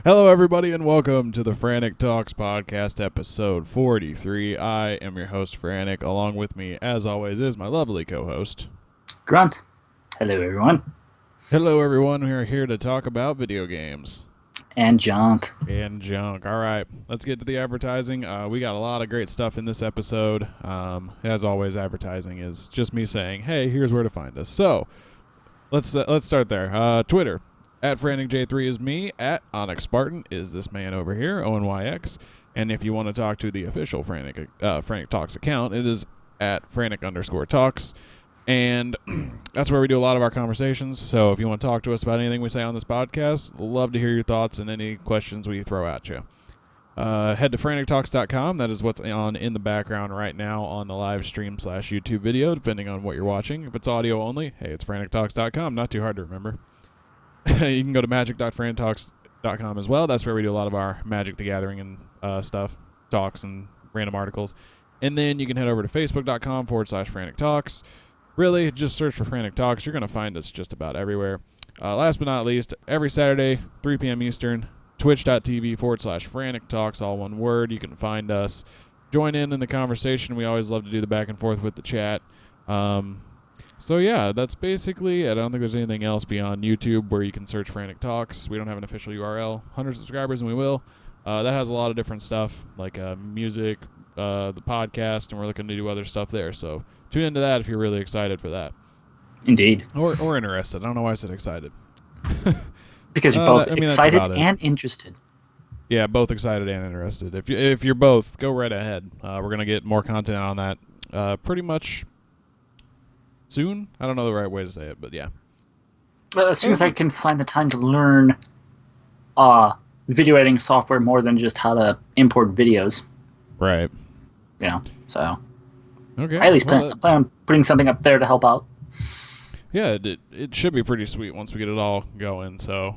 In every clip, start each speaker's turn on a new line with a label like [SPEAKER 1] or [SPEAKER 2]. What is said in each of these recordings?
[SPEAKER 1] Hello, everybody, and welcome to the Frantic Talks podcast, episode 43. I am your host, Frantic. Along with me, as always, is my lovely co-host,
[SPEAKER 2] Grunt. Hello, everyone.
[SPEAKER 1] Hello, everyone. We are here to talk about video games.
[SPEAKER 2] And junk.
[SPEAKER 1] And junk. All right, let's get to the advertising. We got a lot of great stuff in this episode. As always, advertising is just me saying, hey, here's where to find us. So, let's start there. Twitter. At FranticJ3 is me. At Onyx Spartan is this man over here, ONYX. And if you want to talk to the official Frantic Talks account, it is at Frantic_Talks. And that's where we do a lot of our conversations. So if you want to talk to us about anything we say on this podcast, love to hear your thoughts and any questions we throw at you. Head to FranticTalks.com. That is what's on in the background right now on the live stream / YouTube video, depending on what you're watching. If it's audio only, hey, it's FranticTalks.com. Not too hard to remember. You can go to magic.frantictalks.com as well. That's where we do a lot of our Magic the Gathering and stuff, talks and random articles. And then you can head over to facebook.com/Frantic Talks. Really, just search for Frantic Talks. You're going to find us just about everywhere. Last but not least, every Saturday, 3 p.m. Eastern, twitch.tv/Frantic Talks, all one word. You can find us. Join in the conversation. We always love to do the back and forth with the chat. So yeah, that's basically it. I don't think there's anything else beyond YouTube where you can search Frantic Talks. We don't have an official URL. 100 subscribers and we will. That has a lot of different stuff like music, the podcast, and we're looking to do other stuff there. So tune into that if you're really excited for that.
[SPEAKER 2] Indeed.
[SPEAKER 1] Or interested. I don't know why I said excited.
[SPEAKER 2] Because you're both excited and interested.
[SPEAKER 1] Yeah, both excited and interested. If you're both, go right ahead. We're going to get more content on that pretty much soon. I don't know the right way to say it, but yeah.
[SPEAKER 2] Well, as soon as I can find the time to learn video editing software more than just how to import videos.
[SPEAKER 1] Right.
[SPEAKER 2] So.
[SPEAKER 1] Okay.
[SPEAKER 2] I at least plan on putting something up there to help out.
[SPEAKER 1] Yeah, it should be pretty sweet once we get it all going. So,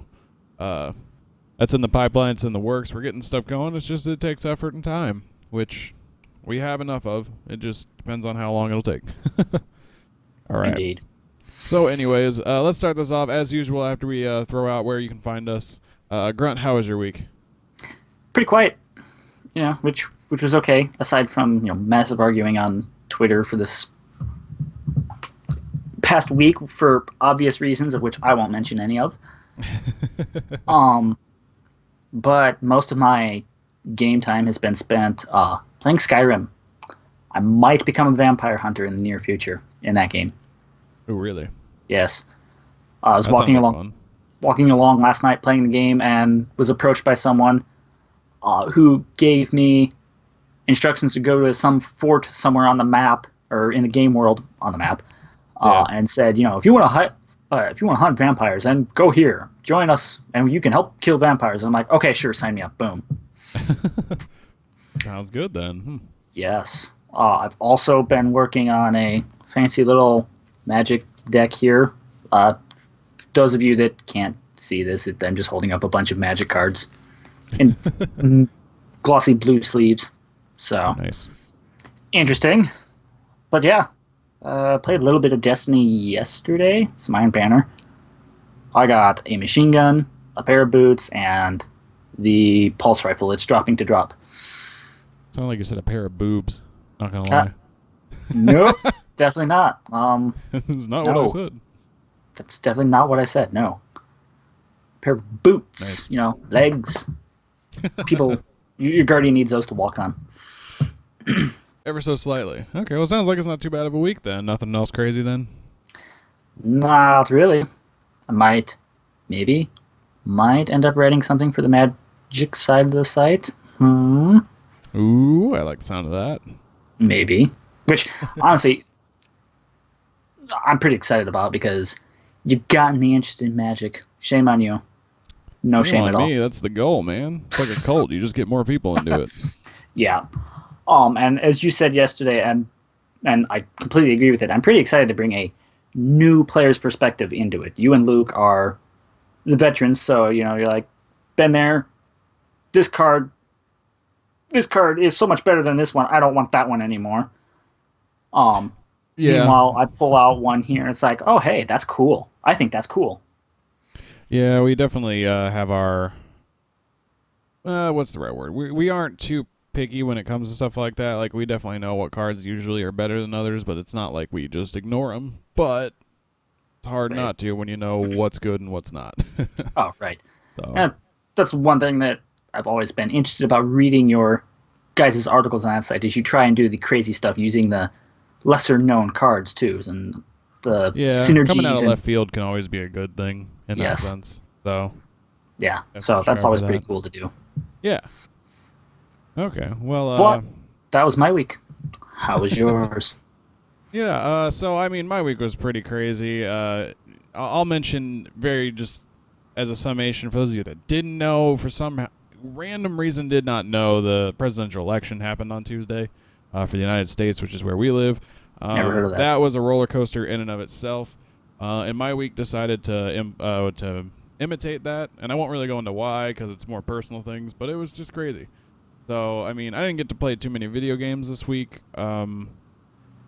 [SPEAKER 1] that's in the pipeline. It's in the works. We're getting stuff going. It's just it takes effort and time, which we have enough of. It just depends on how long it'll take. All right.
[SPEAKER 2] Indeed. So
[SPEAKER 1] anyways, let's start this off as usual after we throw out where you can find us. Grunt, how was your week?
[SPEAKER 2] Pretty quiet, which was okay, aside from, massive arguing on Twitter for this past week for obvious reasons, of which I won't mention any of. But most of my game time has been spent playing Skyrim. I might become a vampire hunter in the near future in that game.
[SPEAKER 1] Oh, really?
[SPEAKER 2] Yes. I was walking along last night playing the game and was approached by someone who gave me instructions to go to some fort somewhere on the map or in the game world on the map, and said, if you want to hunt vampires, then go here, join us, and you can help kill vampires. And I'm like, okay, sure, sign me up. Boom.
[SPEAKER 1] Sounds good then.
[SPEAKER 2] Yes. I've also been working on a fancy little Magic deck here. Those of you that can't see this, I'm just holding up a bunch of Magic cards in glossy blue sleeves. So
[SPEAKER 1] nice,
[SPEAKER 2] interesting. But yeah, played a little bit of Destiny yesterday. Some Iron Banner. I got a machine gun, a pair of boots, and the pulse rifle. It's dropping to drop.
[SPEAKER 1] Sounded like you said a pair of boobs. Not gonna lie.
[SPEAKER 2] Nope, definitely not.
[SPEAKER 1] It's not what I said.
[SPEAKER 2] That's definitely not what I said. No. Pair of boots. Nice. Legs. People, your guardian needs those to walk on.
[SPEAKER 1] Ever so slightly. Okay, well, sounds like it's not too bad of a week then. Nothing else crazy then?
[SPEAKER 2] Not really. I might end up writing something for the Magic side of the site.
[SPEAKER 1] Ooh, I like the sound of that.
[SPEAKER 2] Maybe. Which, honestly, I'm pretty excited about because you've gotten me interested in Magic. Shame on you. No shame at all.
[SPEAKER 1] Me, that's the goal, man. It's like a cult. You just get more people into it.
[SPEAKER 2] Yeah. And as you said yesterday, and I completely agree with it, I'm pretty excited to bring a new player's perspective into it. You and Luke are the veterans, so, you're like, been there. This card is so much better than this one. I don't want that one anymore. Meanwhile, I pull out one here. It's like, oh, hey, that's cool. I think that's cool.
[SPEAKER 1] Yeah, we definitely have our what's the right word? We aren't too picky when it comes to stuff like that. Like, we definitely know what cards usually are better than others, but it's not like we just ignore them. But it's hard not to when you know what's good and what's not.
[SPEAKER 2] Oh, right.
[SPEAKER 1] So.
[SPEAKER 2] And that's one thing that I've always been interested about reading your guys' articles on that site is you try and do the crazy stuff using the lesser known cards too, and the synergies.
[SPEAKER 1] Coming out of left field can always be a good thing in that sense. So
[SPEAKER 2] yeah, so that's always pretty cool to do.
[SPEAKER 1] Yeah. Okay. Well,
[SPEAKER 2] but that was my week. How was yours?
[SPEAKER 1] Yeah. So I mean, my week was pretty crazy. I'll mention very just as a summation for those of you that didn't know, for some random reason did not know, the presidential election happened on Tuesday for the United States, which is where we live.
[SPEAKER 2] Never heard of that.
[SPEAKER 1] That was a roller coaster in and of itself. And my week decided to imitate that, and I won't really go into why because it's more personal things, but it was just crazy. So, I mean, I didn't get to play too many video games this week. I don't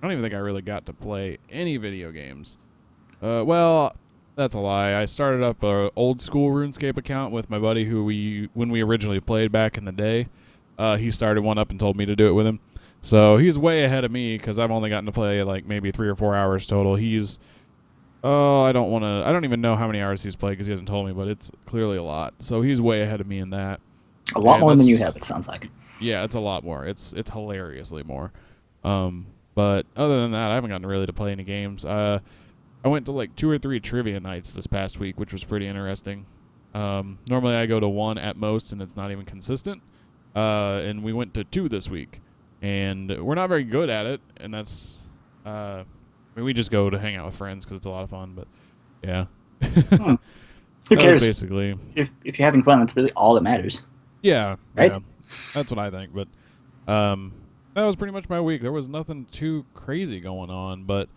[SPEAKER 1] even think I really got to play any video games. Well, that's a lie. I started up an old school RuneScape account with my buddy who when we originally played back in the day. He started one up and told me to do it with him. So he's way ahead of me because I've only gotten to play like maybe 3 or 4 hours total. I don't even know how many hours he's played because he hasn't told me, but it's clearly a lot. So he's way ahead of me in that.
[SPEAKER 2] A lot more than you have, it sounds like.
[SPEAKER 1] Yeah, it's a lot more. It's hilariously more. But other than that, I haven't gotten really to play any games. I went to like 2 or 3 trivia nights this past week, which was pretty interesting. Normally I go to 1 at most, and it's not even consistent. And we went to 2 this week, and we're not very good at it. And that's, I mean, we just go to hang out with friends because it's a lot of fun. But yeah,
[SPEAKER 2] Who cares?
[SPEAKER 1] Basically,
[SPEAKER 2] if you're having fun, that's really all that matters.
[SPEAKER 1] Yeah,
[SPEAKER 2] right.
[SPEAKER 1] Yeah, that's what I think. But that was pretty much my week. There was nothing too crazy going on, but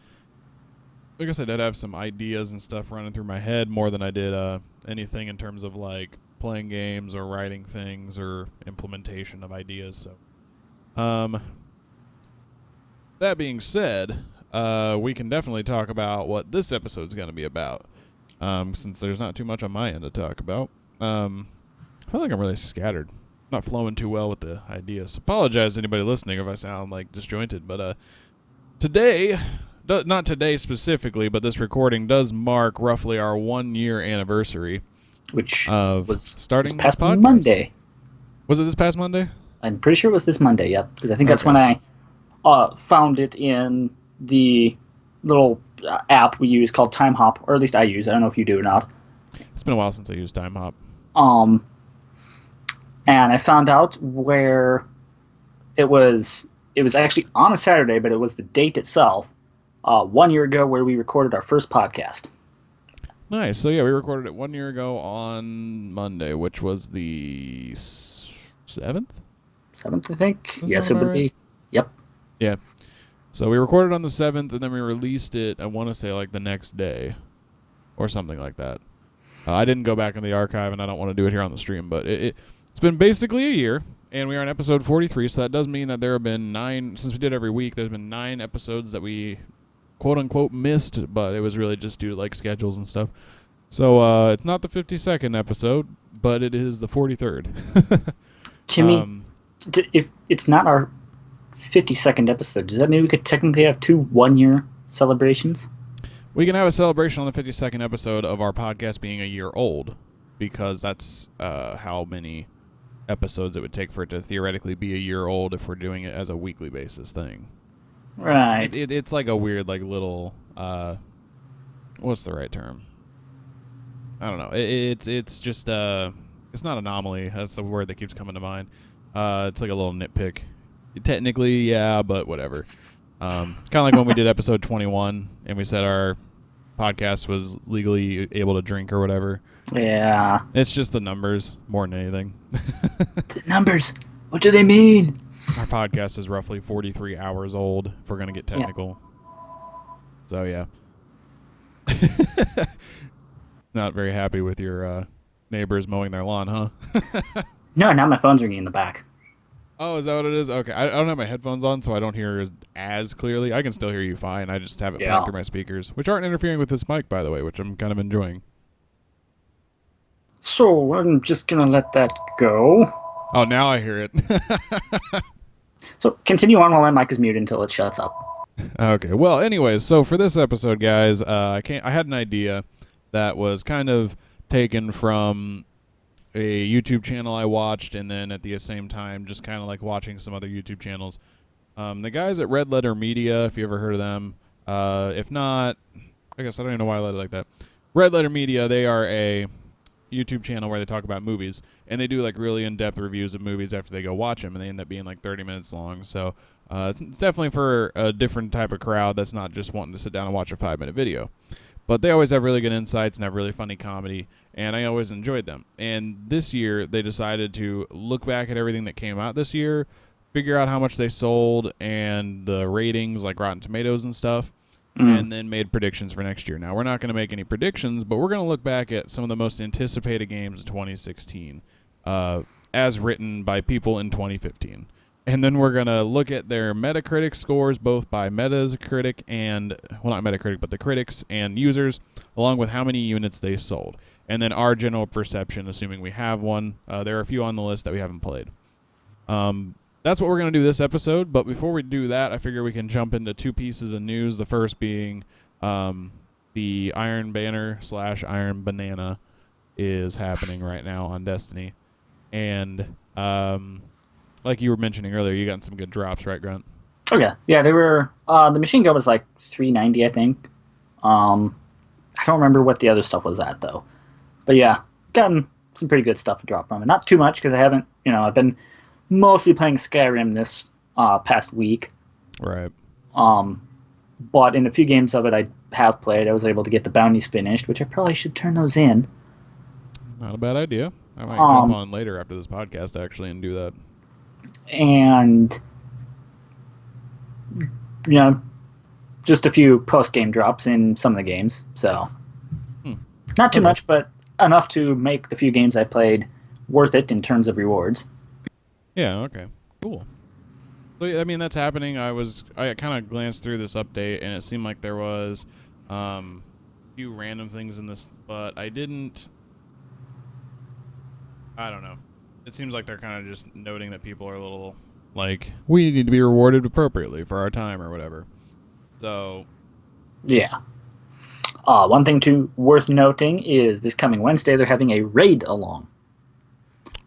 [SPEAKER 1] I guess I did have some ideas and stuff running through my head more than I did anything in terms of like playing games or writing things or implementation of ideas. So, that being said, we can definitely talk about what this episode's going to be about, since there's not too much on my end to talk about. I feel like I'm really scattered. Not flowing too well with the ideas. Apologize to anybody listening if I sound like disjointed, but today, not today specifically, but this recording does mark roughly our 1-year anniversary,
[SPEAKER 2] which
[SPEAKER 1] was starting
[SPEAKER 2] this past
[SPEAKER 1] this podcast.
[SPEAKER 2] Monday.
[SPEAKER 1] Was it this past Monday?
[SPEAKER 2] I'm pretty sure it was this Monday. Yep, because I think that's when I found it in the little app we use called Time Hop, or at least I use. I don't know if you do or not.
[SPEAKER 1] It's been a while since I used Time Hop.
[SPEAKER 2] And I found out where it was actually on a Saturday, but it was the date itself, 1 year ago, where we recorded our first podcast.
[SPEAKER 1] Nice. So yeah, we recorded it 1 year ago on Monday, which was the 7th?
[SPEAKER 2] 7th, I think.
[SPEAKER 1] Yes,
[SPEAKER 2] it would be. Yep.
[SPEAKER 1] Yeah. So we recorded on the 7th, and then we released it, I want to say, like the next day or something like that. I didn't go back into the archive, and I don't want to do it here on the stream, but it's been basically a year, and we are on episode 43, so that does mean that there have been 9, since we did every week, there's been 9 episodes that we quote-unquote missed, but it was really just due to like schedules and stuff. So it's not the 52nd episode, but it is the 43rd.
[SPEAKER 2] Timmy, if it's not our 52nd episode, does that mean we could technically have 2 1-year celebrations?
[SPEAKER 1] We can have a celebration on the 52nd episode of our podcast being a year old, because that's how many episodes it would take for it to theoretically be a year old if we're doing it as a weekly basis thing.
[SPEAKER 2] Right.
[SPEAKER 1] It's like a weird, like, little, what's the right term? I don't know. It's just, it's not anomaly. That's the word that keeps coming to mind. It's like a little nitpick. Technically, yeah, but whatever. Kind of like when we did episode 21 and we said our podcast was legally able to drink or whatever.
[SPEAKER 2] Yeah.
[SPEAKER 1] It's just the numbers more than anything.
[SPEAKER 2] The numbers. What do they mean?
[SPEAKER 1] Our podcast is roughly 43 hours old, if we're going to get technical. Yeah. So, yeah. Not very happy with your neighbors mowing their lawn, huh?
[SPEAKER 2] No, now my phone's ringing in the back.
[SPEAKER 1] Oh, is that what it is? Okay. I don't have my headphones on, so I don't hear as clearly. I can still hear you fine. I just have it playing through my speakers, which aren't interfering with this mic, by the way, which I'm kind of enjoying.
[SPEAKER 2] So I'm just going to let that go.
[SPEAKER 1] Oh, now I hear it.
[SPEAKER 2] So continue on while my mic is muted until it shuts up.
[SPEAKER 1] Okay. Well, anyways, so for this episode, guys, I had an idea that was kind of taken from a YouTube channel I watched, and then at the same time, just kind of like watching some other YouTube channels. The guys at Red Letter Media, if you ever heard of them, if not, I guess I don't even know why I let it like that. Red Letter Media, they are a YouTube channel where they talk about movies, and they do like really in-depth reviews of movies after they go watch them, and they end up being like 30 minutes long. So it's definitely for a different type of crowd that's not just wanting to sit down and watch a 5-minute video. But they always have really good insights and have really funny comedy, and I always enjoyed them. And this year, they decided to look back at everything that came out this year, figure out how much they sold and the ratings, like Rotten Tomatoes and stuff, and then made predictions for next year. Now, we're not going to make any predictions, but we're going to look back at some of the most anticipated games of 2016 as written by people in 2015. And then we're going to look at their Metacritic scores, both by Metacritic and, well, not Metacritic, but the critics and users, along with how many units they sold. And then our general perception, assuming we have one. There are a few on the list that we haven't played. That's what we're going to do this episode. But before we do that, I figure we can jump into two pieces of news. The first being the Iron Banner / Iron Banana is happening right now on Destiny. And like you were mentioning earlier, you got some good drops, right, Grunt?
[SPEAKER 2] Oh yeah, they were. The machine gun was like $390, I think. I don't remember what the other stuff was at though. But yeah, gotten some pretty good stuff to drop from it. Not too much because I haven't. I've been mostly playing Skyrim this past week.
[SPEAKER 1] Right.
[SPEAKER 2] But in the few games of it I have played, I was able to get the bounties finished, which I probably should turn those in.
[SPEAKER 1] Not a bad idea. I might jump on later after this podcast actually and do that.
[SPEAKER 2] And just a few post-game drops in some of the games. So not too much, but enough to make the few games I played worth it in terms of rewards.
[SPEAKER 1] Yeah, okay. Cool. So, I mean, that's happening. I kind of glanced through this update, and it seemed like there was a few random things in this, but I don't know. It seems like they're kind of just noting that people are a little, like, we need to be rewarded appropriately for our time or whatever. So...
[SPEAKER 2] yeah. One thing worth noting is this coming Wednesday they're having a raid along.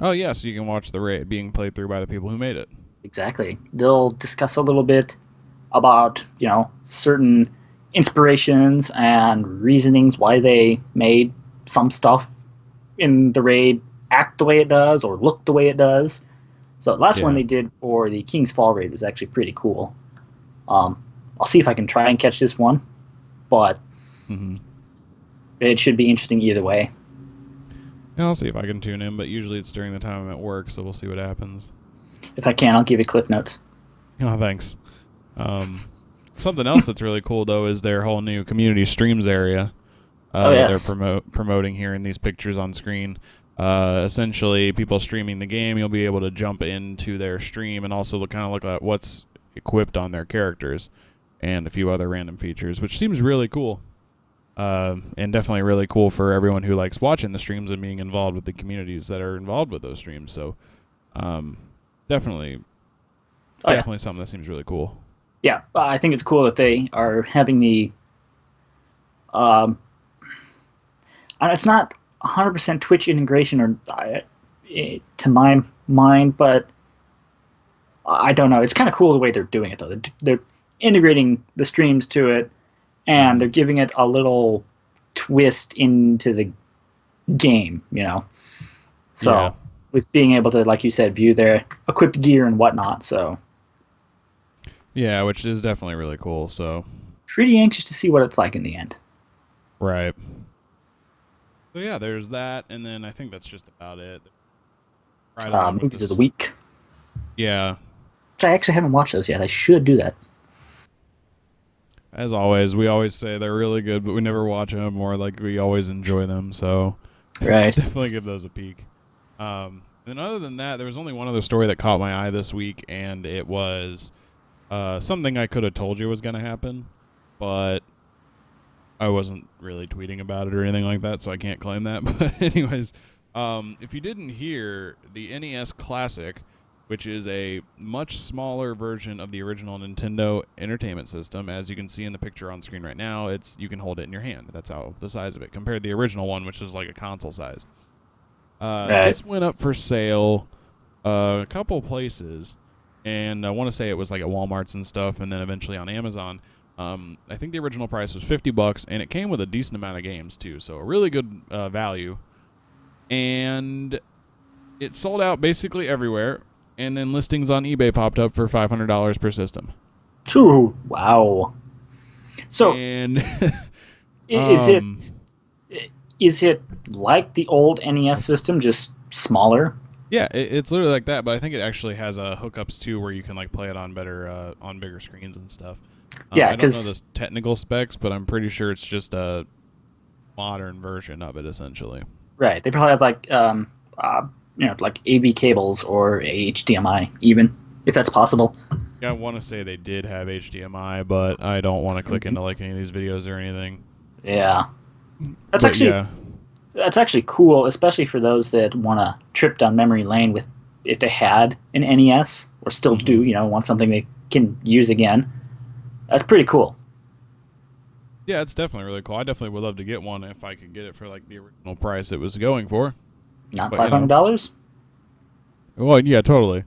[SPEAKER 1] Oh, yeah, so you can watch the raid being played through by the people who made it.
[SPEAKER 2] Exactly. They'll discuss a little bit about, certain inspirations and reasonings why they made some stuff in the raid act the way it does or look the way it does. So the last one they did for the King's Fall raid was actually pretty cool. I'll see if I can try and catch this one, but it should be interesting either way.
[SPEAKER 1] Yeah, I'll see if I can tune in, but usually it's during the time I'm at work, so we'll see what happens.
[SPEAKER 2] If I can, I'll give you clip notes.
[SPEAKER 1] Oh, thanks. Something else that's really cool, though, is their whole new community streams area
[SPEAKER 2] Yes.
[SPEAKER 1] they're promoting here in these pictures on screen. Essentially, people streaming the game, you'll be able to jump into their stream and also look at what's equipped on their characters and a few other random features, which seems really cool. And definitely really cool for everyone who likes watching the streams and being involved with the communities that are involved with those streams. So definitely something that seems really cool.
[SPEAKER 2] Yeah, I think it's cool that they are having the it's not 100% Twitch integration or to my mind, but I don't know. It's kind of cool the way they're doing it, though. They're integrating the streams to it, and they're giving it a little twist into the game, So with being able to, like you said, view their equipped gear and whatnot, so.
[SPEAKER 1] Yeah, which is definitely really cool, so.
[SPEAKER 2] Pretty anxious to see what it's like in the end.
[SPEAKER 1] Right. So yeah, there's that, and then I think that's just about it.
[SPEAKER 2] Movies of the week.
[SPEAKER 1] Yeah.
[SPEAKER 2] Which I actually haven't watched those yet. I should do that.
[SPEAKER 1] As always, we always say they're really good, but we never watch them, or like we always enjoy them. So,
[SPEAKER 2] right,
[SPEAKER 1] definitely give those a peek. And other than that, there was only one other story that caught my eye this week, and it was something I could have told you was going to happen, but I wasn't really tweeting about it or anything like that, so I can't claim that. But anyways, If you didn't hear, the NES Classic, which is a much smaller version of the original Nintendo Entertainment System, as you can see in the picture on screen right now, you can hold it in your hand. That's how the size of it, compared to the original one, which is like a console size.
[SPEAKER 2] Right.
[SPEAKER 1] This went up for sale a couple places, and I want to say it was like at Walmart's and stuff, and then eventually on Amazon. I think the original price was $50, and it came with a decent amount of games too, so a really good value. And it sold out basically everywhere, and then listings on eBay popped up for $500 per system.
[SPEAKER 2] True. Wow. So
[SPEAKER 1] And
[SPEAKER 2] is it like the old NES system, just smaller?
[SPEAKER 1] yeah, it's literally like that, but I think it actually has hookups too, where you can like play it on on bigger screens and stuff.
[SPEAKER 2] Yeah,
[SPEAKER 1] I don't know
[SPEAKER 2] because
[SPEAKER 1] the technical specs, but I'm pretty sure it's just a modern version of it, essentially.
[SPEAKER 2] right, they probably have like like AV cables or HDMI, even if that's possible.
[SPEAKER 1] Yeah, I want to say they did have HDMI, but I don't want to click into like any of these videos or anything.
[SPEAKER 2] Yeah, that's
[SPEAKER 1] But
[SPEAKER 2] actually
[SPEAKER 1] yeah,
[SPEAKER 2] that's actually cool, especially for those that want to trip down memory lane with if they had an NES or still do, want something they can use again. That's pretty cool.
[SPEAKER 1] yeah, it's definitely really cool. I definitely would love to get one if I could get it for like the original price it was going for.
[SPEAKER 2] Not
[SPEAKER 1] But
[SPEAKER 2] $500.
[SPEAKER 1] well, yeah, totally.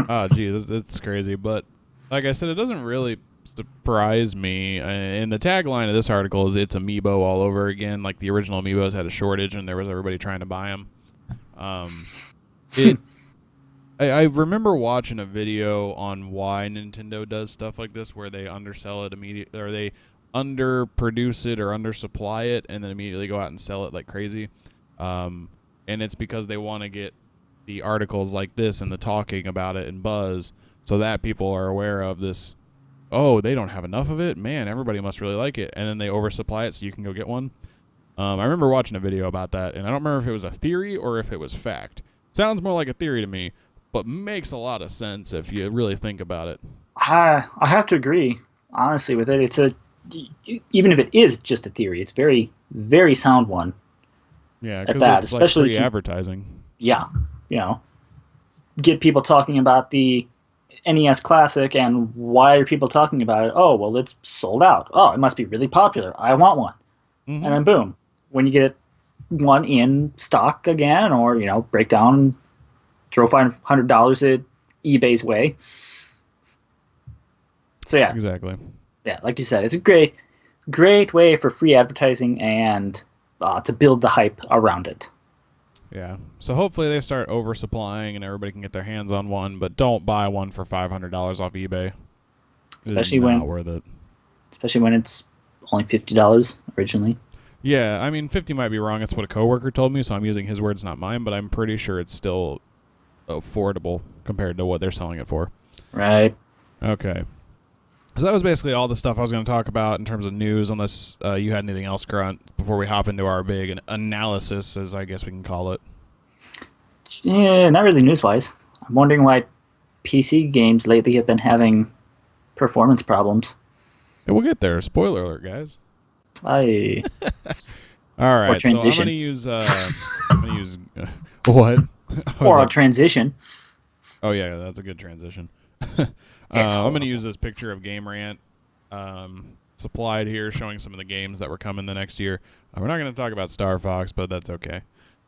[SPEAKER 1] Oh, geez, it's crazy. But like I said, it doesn't really surprise me. And the tagline of this article is "It's Amiibo all over again." Like the original Amiibos had a shortage, and there was everybody trying to buy them. It. I remember watching a video on why Nintendo does stuff like this, where they undersell it immediately, or they underproduce it or undersupply it, and then immediately go out and sell it like crazy. And it's because they want to get the articles like this and the talking about it and buzz, so that people are aware of this. Oh, they don't have enough of it? Man, everybody must really like it. And then they oversupply it so you can go get one. I remember watching a video about that, and I don't remember if it was a theory or if it was fact. Sounds more like a theory to me, but makes a lot of sense if you really think about it.
[SPEAKER 2] I have to agree, honestly, with it. Even if it is just a theory, it's very, very sound one
[SPEAKER 1] Yeah,
[SPEAKER 2] at
[SPEAKER 1] because
[SPEAKER 2] that.
[SPEAKER 1] it's like
[SPEAKER 2] Especially
[SPEAKER 1] free
[SPEAKER 2] if you,
[SPEAKER 1] advertising.
[SPEAKER 2] yeah, you know, get people talking about the NES Classic and why are people talking about it? Oh, well, it's sold out. Oh, it must be really popular. I want one. And
[SPEAKER 1] Mm-hmm.
[SPEAKER 2] then boom, when you get one in stock again, or break down, throw $500 at eBay's way. So yeah,
[SPEAKER 1] Exactly.
[SPEAKER 2] yeah, like you said, it's a great way for free advertising and to build the hype around it.
[SPEAKER 1] Yeah. So hopefully they start oversupplying and everybody can get their hands on one, but don't buy one for $500 off eBay. It is
[SPEAKER 2] Especially
[SPEAKER 1] not
[SPEAKER 2] when,
[SPEAKER 1] worth it.
[SPEAKER 2] especially when it's only $50 originally.
[SPEAKER 1] Yeah, I mean, 50 might be wrong. That's what a coworker told me, so I'm using his words, not mine, but I'm pretty sure it's still affordable compared to what they're selling it for.
[SPEAKER 2] Right.
[SPEAKER 1] Okay. So that was basically all the stuff I was going to talk about in terms of news, unless you had anything else, Grunt, before we hop into our big analysis, as I guess we can call it.
[SPEAKER 2] Yeah, not really news wise. I'm wondering why PC games lately have been having performance problems.
[SPEAKER 1] Yeah, we'll get there. Spoiler alert, guys.
[SPEAKER 2] I
[SPEAKER 1] All
[SPEAKER 2] or
[SPEAKER 1] right, so I'm
[SPEAKER 2] transition
[SPEAKER 1] going to use what?
[SPEAKER 2] or a transition.
[SPEAKER 1] Oh yeah, that's a good transition.
[SPEAKER 2] It's
[SPEAKER 1] I'm going to
[SPEAKER 2] horrible.
[SPEAKER 1] use this picture of Game Rant supplied here, showing some of the games that were coming the next year. We're not going to talk about Star Fox, but that's okay.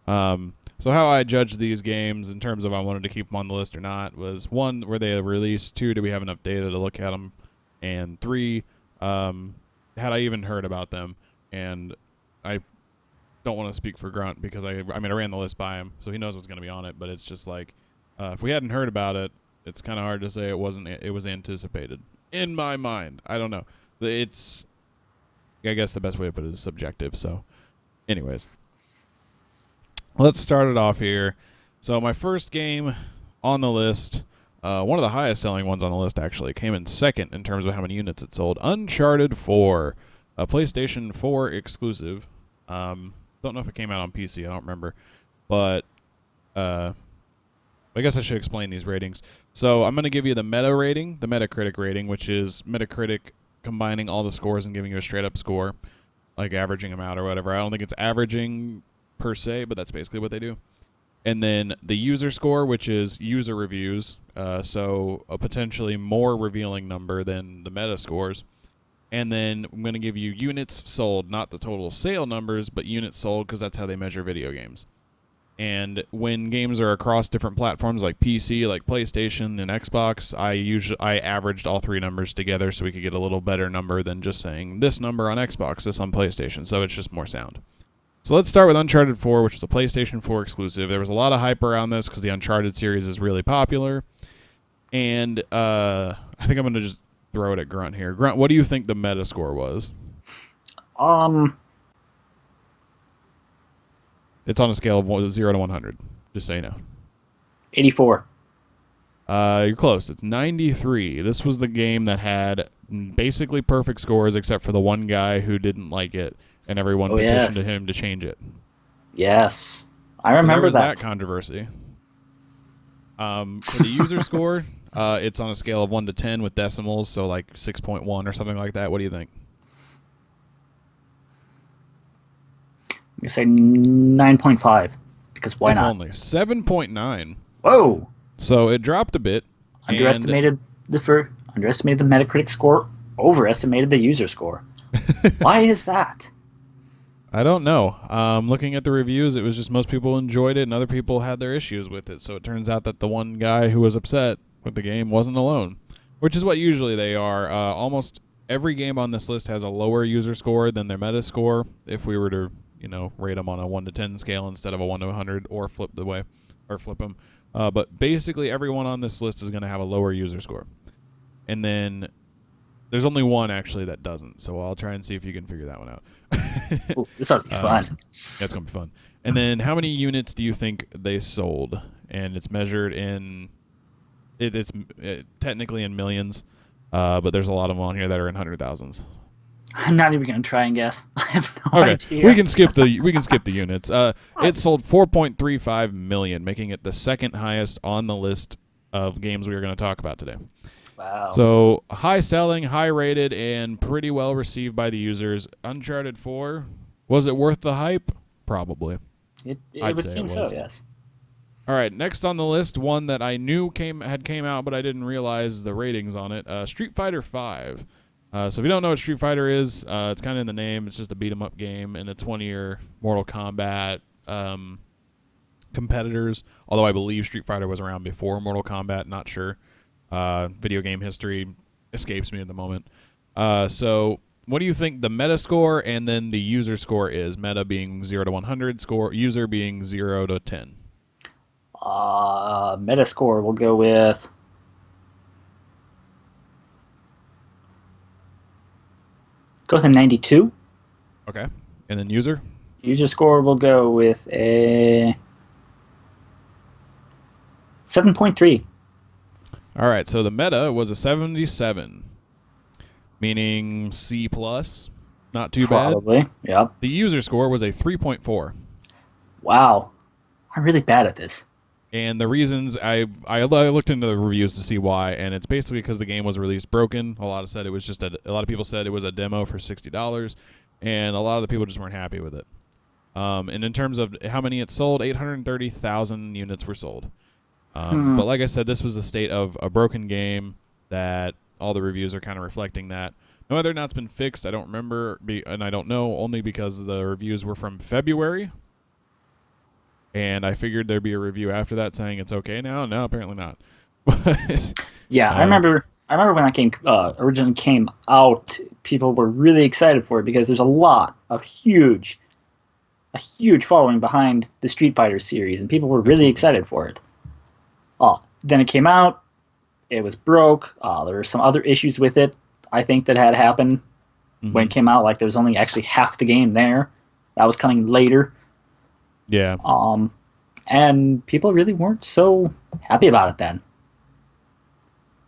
[SPEAKER 1] So how I judged these games in terms of I wanted to keep them on the list or not was, one, were they released? Two, do we have enough data to look at them? And three, had I even heard about them? And I don't want to speak for Grunt because I ran the list by him, so he knows what's going to be on it. But it's just like, if we hadn't heard about it, it's kind of hard to say it wasn't. It was anticipated in my mind. I don't know. It's, I guess the best way to put it is subjective. So, anyways, let's start it off here. So my first game on the list, one of the highest selling ones on the list actually, came in second in terms of how many units it sold. Uncharted 4, a PlayStation 4 exclusive. Don't know if it came out on PC. I don't remember, but I guess I should explain these ratings. So I'm going to give you the meta rating, the Metacritic rating, which is Metacritic combining all the scores and giving you a straight up score, like averaging them out or whatever. I don't think it's averaging per se, but that's basically what they do. And then the user score, which is user reviews, so a potentially more revealing number than the meta scores. And then I'm going to give you units sold, not the total sale numbers, but units sold, because that's how they measure video games. And when games are across different platforms like PC, like PlayStation, and Xbox, I averaged all three numbers together so we could get a little better number than just saying this number on Xbox, this on PlayStation. So it's just more sound. So let's start with Uncharted 4, which was a PlayStation 4 exclusive. There was a lot of hype around this because the Uncharted series is really popular. And I think I'm going to just throw it at Grunt here. Grunt, what do you think the meta score was? It's on a scale of 0 to 100, just so you know.
[SPEAKER 2] 84.
[SPEAKER 1] You're close. It's 93. This was the game that had basically perfect scores except for the one guy who didn't like it, and everyone petitioned to him to change it.
[SPEAKER 2] Yes. I remember
[SPEAKER 1] that controversy. For the user score, it's on a scale of 1 to 10 with decimals, so like 6.1 or something like that. What do you think?
[SPEAKER 2] I'm going to say 9.5, because why not?
[SPEAKER 1] Only 7.9.
[SPEAKER 2] Whoa!
[SPEAKER 1] So it dropped a bit.
[SPEAKER 2] Underestimated the Metacritic score, overestimated the user score. Why is that?
[SPEAKER 1] I don't know. Looking at the reviews, it was just most people enjoyed it and other people had their issues with it. So it turns out that the one guy who was upset with the game wasn't alone, which is what usually they are. Almost every game on this list has a lower user score than their meta score. If we were to, rate them on a 1 to 10 scale instead of a 1 to 100 or flip them. But basically everyone on this list is going to have a lower user score. And then there's only one actually that doesn't. So I'll try and see if you can figure that one out.
[SPEAKER 2] Ooh, this ought to be fun.
[SPEAKER 1] Yeah, it's going to be fun. And then how many units do you think they sold? And it's measured in, it's technically in millions, but there's a lot of them on here that are in 100,000s.
[SPEAKER 2] I'm not even going to try and guess. I have no idea.
[SPEAKER 1] We can skip the units. It sold 4.35 million, making it the second highest on the list of games we are going to talk about today.
[SPEAKER 2] Wow.
[SPEAKER 1] So high selling, high rated, and pretty well received by the users. Uncharted 4, was it worth the hype? Probably.
[SPEAKER 2] It would seem so, yes.
[SPEAKER 1] All right, next on the list, one that I knew came out, but I didn't realize the ratings on it. Street Fighter 5. So if you don't know what Street Fighter is, it's kind of in the name. It's just a beat-em-up game, and it's one of your Mortal Kombat competitors. Although I believe Street Fighter was around before Mortal Kombat, not sure. Video game history escapes me at the moment. So what do you think the meta score and then the user score is? Meta being 0 to 100, user being 0 to 10.
[SPEAKER 2] Meta score, we'll go with... Go with a 92.
[SPEAKER 1] Okay. And then user?
[SPEAKER 2] User score, we'll go with a 7.3.
[SPEAKER 1] All right, so the meta was a 77, meaning C+, not too bad.
[SPEAKER 2] Probably, yep.
[SPEAKER 1] The user score was a 3.4.
[SPEAKER 2] Wow. I'm really bad at this.
[SPEAKER 1] And the reasons, I looked into the reviews to see why, and it's basically because the game was released broken. A lot of people said it was a demo for $60, and a lot of the people just weren't happy with it. And in terms of how many it sold, 830,000 units were sold. But like I said, this was the state of a broken game that all the reviews are kind of reflecting that. Now, whether or not it's been fixed, I don't remember, and I don't know, only because the reviews were from February. And I figured there'd be a review after that saying it's okay now. No, apparently not.
[SPEAKER 2] Yeah, I remember when that game originally came out, people were really excited for it because there's a huge following behind the Street Fighter series, and people were really excited for it. Then it came out, it was broke. There were some other issues with it, I think, that had happened when it came out. Like there was only actually half the game there. That was coming later.
[SPEAKER 1] Yeah.
[SPEAKER 2] And people really weren't so happy about it then.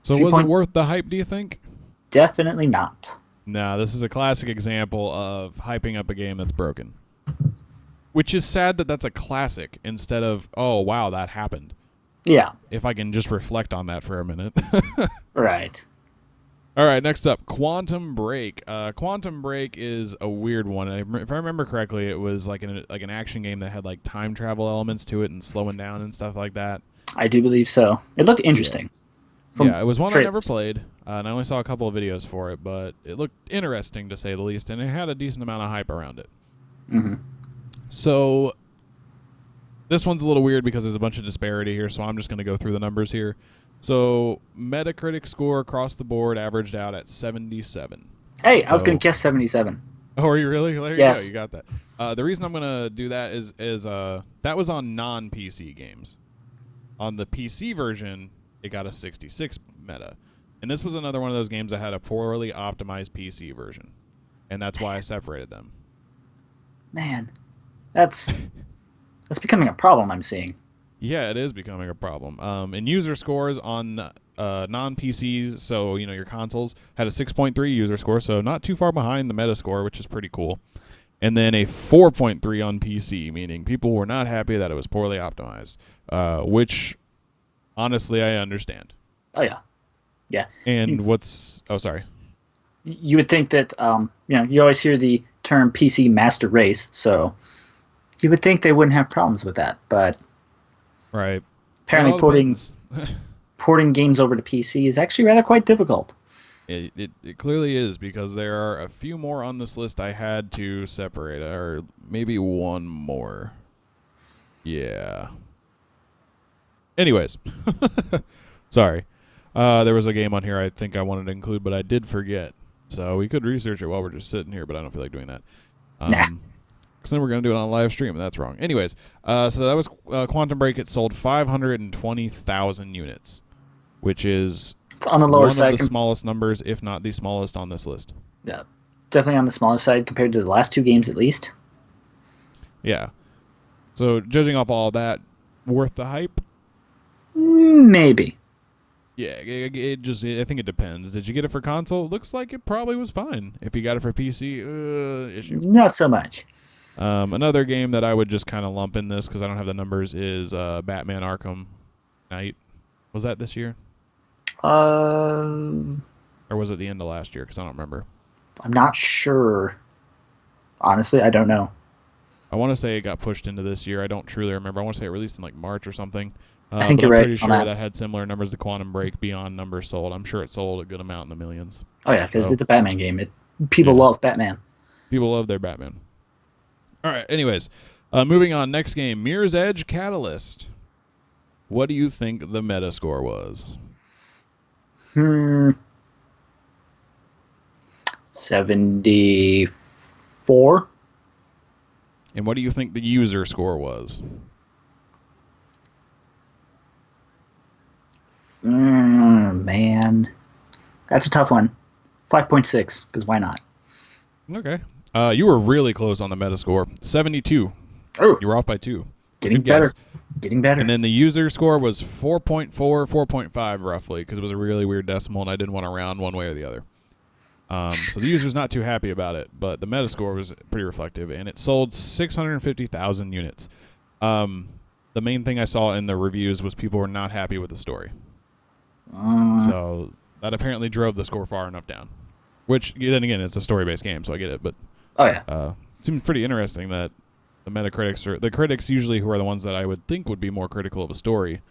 [SPEAKER 1] So was it worth the hype, do you think?
[SPEAKER 2] Definitely not.
[SPEAKER 1] No, this is a classic example of hyping up a game that's broken. Which is sad that that's a classic instead of, oh, wow, that happened.
[SPEAKER 2] Yeah.
[SPEAKER 1] If I can just reflect on that for a minute.
[SPEAKER 2] Right.
[SPEAKER 1] All right, next up, Quantum Break. Quantum Break is a weird one. If I remember correctly, it was like an action game that had like time travel elements to it and slowing down and stuff like that.
[SPEAKER 2] I do believe so. It looked interesting.
[SPEAKER 1] Yeah, it was one I never
[SPEAKER 2] trailers.
[SPEAKER 1] played, and I only saw a couple of videos for it, but it looked interesting to say the least, and it had a decent amount of hype around it.
[SPEAKER 2] Mm-hmm.
[SPEAKER 1] So this one's a little weird because there's a bunch of disparity here, so I'm just going to go through the numbers here. So Metacritic score across the board averaged out at 77.
[SPEAKER 2] Hey, I was going to guess 77.
[SPEAKER 1] Oh, are you really? There
[SPEAKER 2] Yes.
[SPEAKER 1] you go. You got that. The reason I'm going to do that is that was on non-PC games. On the PC version, it got a 66 meta. And this was another one of those games that had a poorly optimized PC version. And that's why I separated them.
[SPEAKER 2] Man, that's becoming a problem I'm seeing.
[SPEAKER 1] Yeah, it is becoming a problem. And user scores on non-PCs, so your consoles, had a 6.3 user score, so not too far behind the meta score, which is pretty cool. And then a 4.3 on PC, meaning people were not happy that it was poorly optimized, which honestly I understand.
[SPEAKER 2] Oh yeah, yeah.
[SPEAKER 1] And sorry.
[SPEAKER 2] You would think that you always hear the term PC master race, so you would think they wouldn't have problems with that, but
[SPEAKER 1] Right.
[SPEAKER 2] apparently porting games over to PC is actually rather quite difficult.
[SPEAKER 1] It clearly is, because there are a few more on this list I had to separate, or maybe one more. Yeah. Anyways. Sorry. There was a game on here I think I wanted to include, but I did forget. So we could research it while we're just sitting here, but I don't feel like doing that.
[SPEAKER 2] Nah.
[SPEAKER 1] Because then we're going to do it on a live stream, and that's wrong. Anyways, so that was Quantum Break. It sold 520,000 units, which is
[SPEAKER 2] It's on the lower side.
[SPEAKER 1] One of the smallest numbers, if not the smallest on this list.
[SPEAKER 2] Yeah, definitely on the smaller side compared to the last two games at least.
[SPEAKER 1] Yeah. So judging off all that, worth the hype?
[SPEAKER 2] Maybe.
[SPEAKER 1] Yeah, I think it depends. Did you get it for console? Looks like it probably was fine. If you got it for PC, issue.
[SPEAKER 2] Not so much.
[SPEAKER 1] Another game that I would just kind of lump in this because I don't have the numbers is Batman Arkham Knight. Was that this year? Or was it the end of last year? Because I don't remember.
[SPEAKER 2] I'm not sure. Honestly, I don't know.
[SPEAKER 1] I want to say it got pushed into this year. I don't truly remember. I want to say it released in like March or something.
[SPEAKER 2] I think you're right.
[SPEAKER 1] I'm pretty sure that had similar numbers to Quantum Break beyond numbers sold. I'm sure it sold a good amount in the millions.
[SPEAKER 2] Oh yeah, because it's a Batman game. People love Batman.
[SPEAKER 1] People love their Batman. All right. Anyways, moving on. Next game, Mirror's Edge Catalyst. What do you think the meta score was?
[SPEAKER 2] 74.
[SPEAKER 1] And what do you think the user score was?
[SPEAKER 2] Man, that's a tough one. 5.6, because why not?
[SPEAKER 1] Okay. You were really close on the meta score. 72.
[SPEAKER 2] Oh,
[SPEAKER 1] you were off by 2.
[SPEAKER 2] Getting better. Getting better.
[SPEAKER 1] And then the user score was 4.4, 4.5 roughly, because it was a really weird decimal, and I didn't want to round one way or the other. So the user's not too happy about it, but the meta score was pretty reflective, and it sold 650,000 units. The main thing I saw in the reviews was people were not happy with the story. So that apparently drove the score far enough down. Which, then again, it's a story-based game, so I get it. But
[SPEAKER 2] it
[SPEAKER 1] seems pretty interesting that the the critics usually, who are the ones that I would think would be more critical of a story,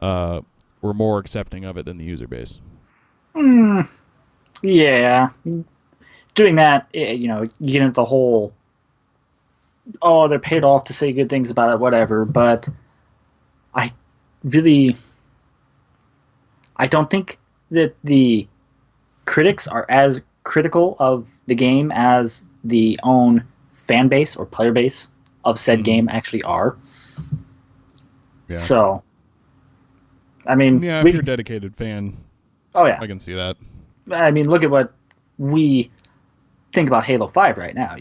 [SPEAKER 1] were more accepting of it than the user base.
[SPEAKER 2] Yeah. Doing that, you get into the whole, they're paid off to say good things about it, whatever, but I don't think that the critics are as critical of the game as the own fan base or player base of said game actually are.
[SPEAKER 1] Yeah.
[SPEAKER 2] So, I mean...
[SPEAKER 1] Yeah, if you're a dedicated fan,
[SPEAKER 2] I
[SPEAKER 1] can see that.
[SPEAKER 2] I mean, look at what we think about Halo 5 right now,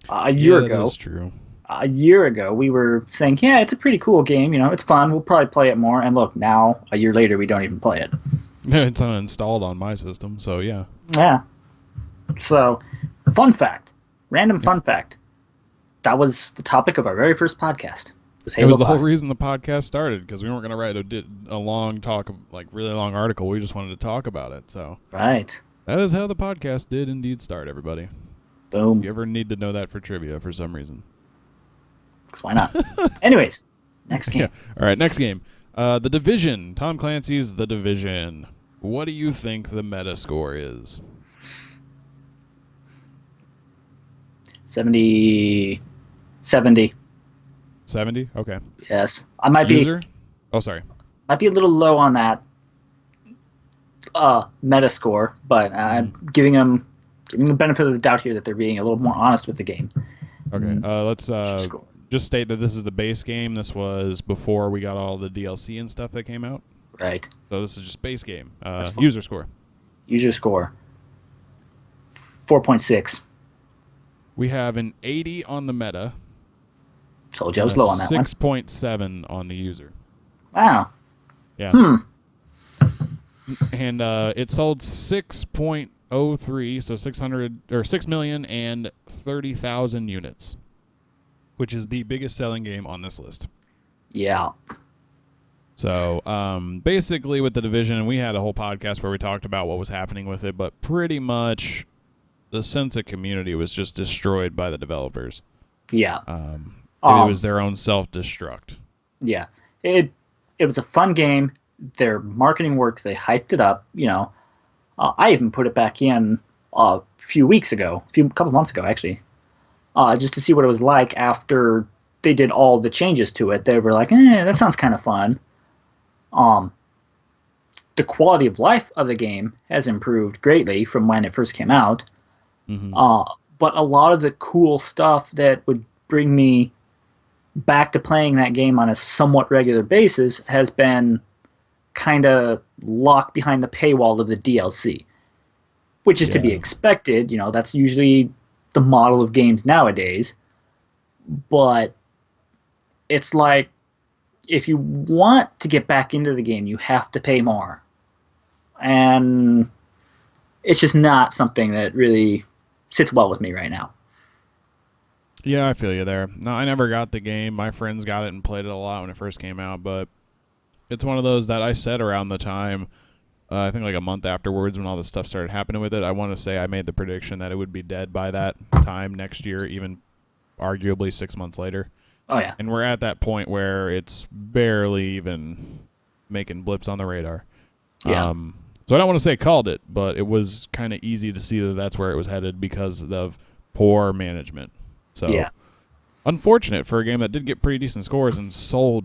[SPEAKER 2] A year ago...
[SPEAKER 1] that is true.
[SPEAKER 2] A year ago, we were saying, yeah, it's a pretty cool game, it's fun, we'll probably play it more, and look, now, a year later, we don't even play it.
[SPEAKER 1] It's uninstalled on my system, so yeah.
[SPEAKER 2] Yeah. So, random fun fact. That was the topic of our very first podcast.
[SPEAKER 1] It was the whole reason the podcast started, because we weren't going to write a long talk, really long article. We just wanted to talk about it. So
[SPEAKER 2] right.
[SPEAKER 1] That is how the podcast did indeed start, everybody.
[SPEAKER 2] Boom.
[SPEAKER 1] If you ever need to know that for trivia for some reason.
[SPEAKER 2] Because why not? Anyways, next game.
[SPEAKER 1] Yeah. All right, next game. The Division. Tom Clancy's The Division. What do you think the meta score is?
[SPEAKER 2] 70.
[SPEAKER 1] 70? Okay.
[SPEAKER 2] Yes. I might
[SPEAKER 1] User? Oh, sorry.
[SPEAKER 2] be a little low on that meta score, but I'm giving them the benefit of the doubt here that they're being a little more honest with the game.
[SPEAKER 1] Okay. Let's just state that this is the base game. This was before we got all the DLC and stuff that came out.
[SPEAKER 2] Right.
[SPEAKER 1] So this is just base game. User score.
[SPEAKER 2] User score 4.6.
[SPEAKER 1] We have an 80 on the meta.
[SPEAKER 2] Told you I was low on that
[SPEAKER 1] 6.7 on the user.
[SPEAKER 2] Wow.
[SPEAKER 1] Yeah. And it sold 6.03, so 6,030,000 units, which is the biggest selling game on this list.
[SPEAKER 2] Yeah.
[SPEAKER 1] So basically with The Division, we had a whole podcast where we talked about what was happening with it, but pretty much the sense of community was just destroyed by the developers.
[SPEAKER 2] Yeah.
[SPEAKER 1] It was their own self-destruct.
[SPEAKER 2] Yeah. It was a fun game. Their marketing worked. They hyped it up. I even put it back in a few weeks ago, couple months ago, actually, just to see what it was like after they did all the changes to it. They were like, that sounds kind of fun. The quality of life of the game has improved greatly from when it first came out. Mm-hmm. But a lot of the cool stuff that would bring me back to playing that game on a somewhat regular basis has been kind of locked behind the paywall of the DLC, which is to be expected. That's usually the model of games nowadays. But it's like, if you want to get back into the game, you have to pay more. And it's just not something that really sits well with me right now.
[SPEAKER 1] Yeah, I feel you there. No, I never got the game. My friends got it and played it a lot when it first came out, but it's one of those that I said around the time, I think like a month afterwards when all this stuff started happening with it, I want to say I made the prediction that it would be dead by that time next year, even arguably 6 months later.
[SPEAKER 2] Oh, yeah.
[SPEAKER 1] And we're at that point where it's barely even making blips on the radar.
[SPEAKER 2] Yeah.
[SPEAKER 1] So I don't want to say called it, but it was kind of easy to see that that's where it was headed because of poor management. So unfortunate for a game that did get pretty decent scores and sold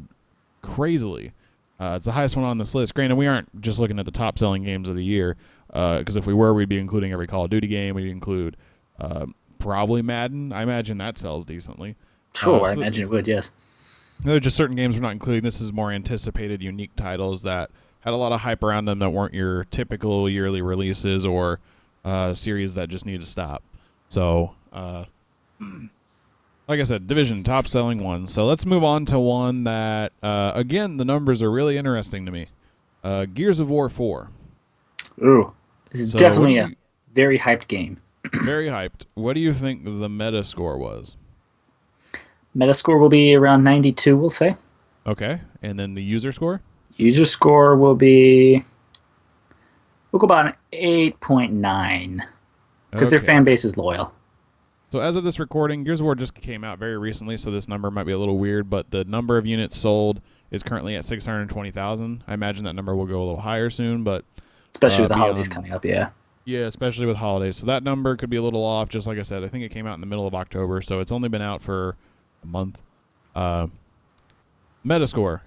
[SPEAKER 1] crazily. It's the highest one on this list. Granted, we aren't just looking at the top-selling games of the year, because if we were, we'd be including every Call of Duty game. We'd include probably Madden. I imagine that sells decently.
[SPEAKER 2] Sure, I imagine it would, yes.
[SPEAKER 1] There are just certain games we're not including. This is more anticipated, unique titles that had a lot of hype around them that weren't your typical yearly releases or series that just need to stop. So, like I said, Division, top-selling one. So let's move on to one that, again, the numbers are really interesting to me. Gears of War 4.
[SPEAKER 2] Ooh, this is definitely a very hyped game.
[SPEAKER 1] Very hyped. What do you think the meta score was?
[SPEAKER 2] Meta score will be around 92, we'll say.
[SPEAKER 1] Okay, and then the user score?
[SPEAKER 2] User score will be... We'll go about an 8.9, because their fan base is loyal.
[SPEAKER 1] So as of this recording, Gears of War just came out very recently, so this number might be a little weird, but the number of units sold is currently at 620,000. I imagine that number will go a little higher soon, but...
[SPEAKER 2] Especially with the holidays coming up, yeah.
[SPEAKER 1] Yeah, especially with holidays. So that number could be a little off, just like I said. I think it came out in the middle of October, so it's only been out for a month. Metascore,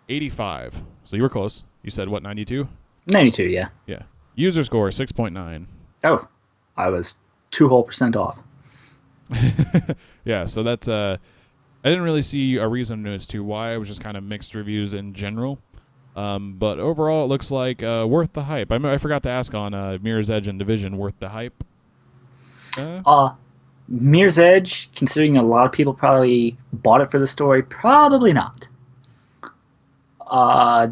[SPEAKER 1] 85. So you were close. You said, what, 92?
[SPEAKER 2] 92, yeah.
[SPEAKER 1] Yeah. User score, 6.9.
[SPEAKER 2] Oh, I was 2 whole % off.
[SPEAKER 1] Yeah, so that's... I didn't really see a reason as to why. It was just kind of mixed reviews in general. But overall, it looks like worth the hype. I forgot to ask on Mirror's Edge and Division, worth the hype?
[SPEAKER 2] Mirror's Edge, considering a lot of people probably bought it for the story, probably not.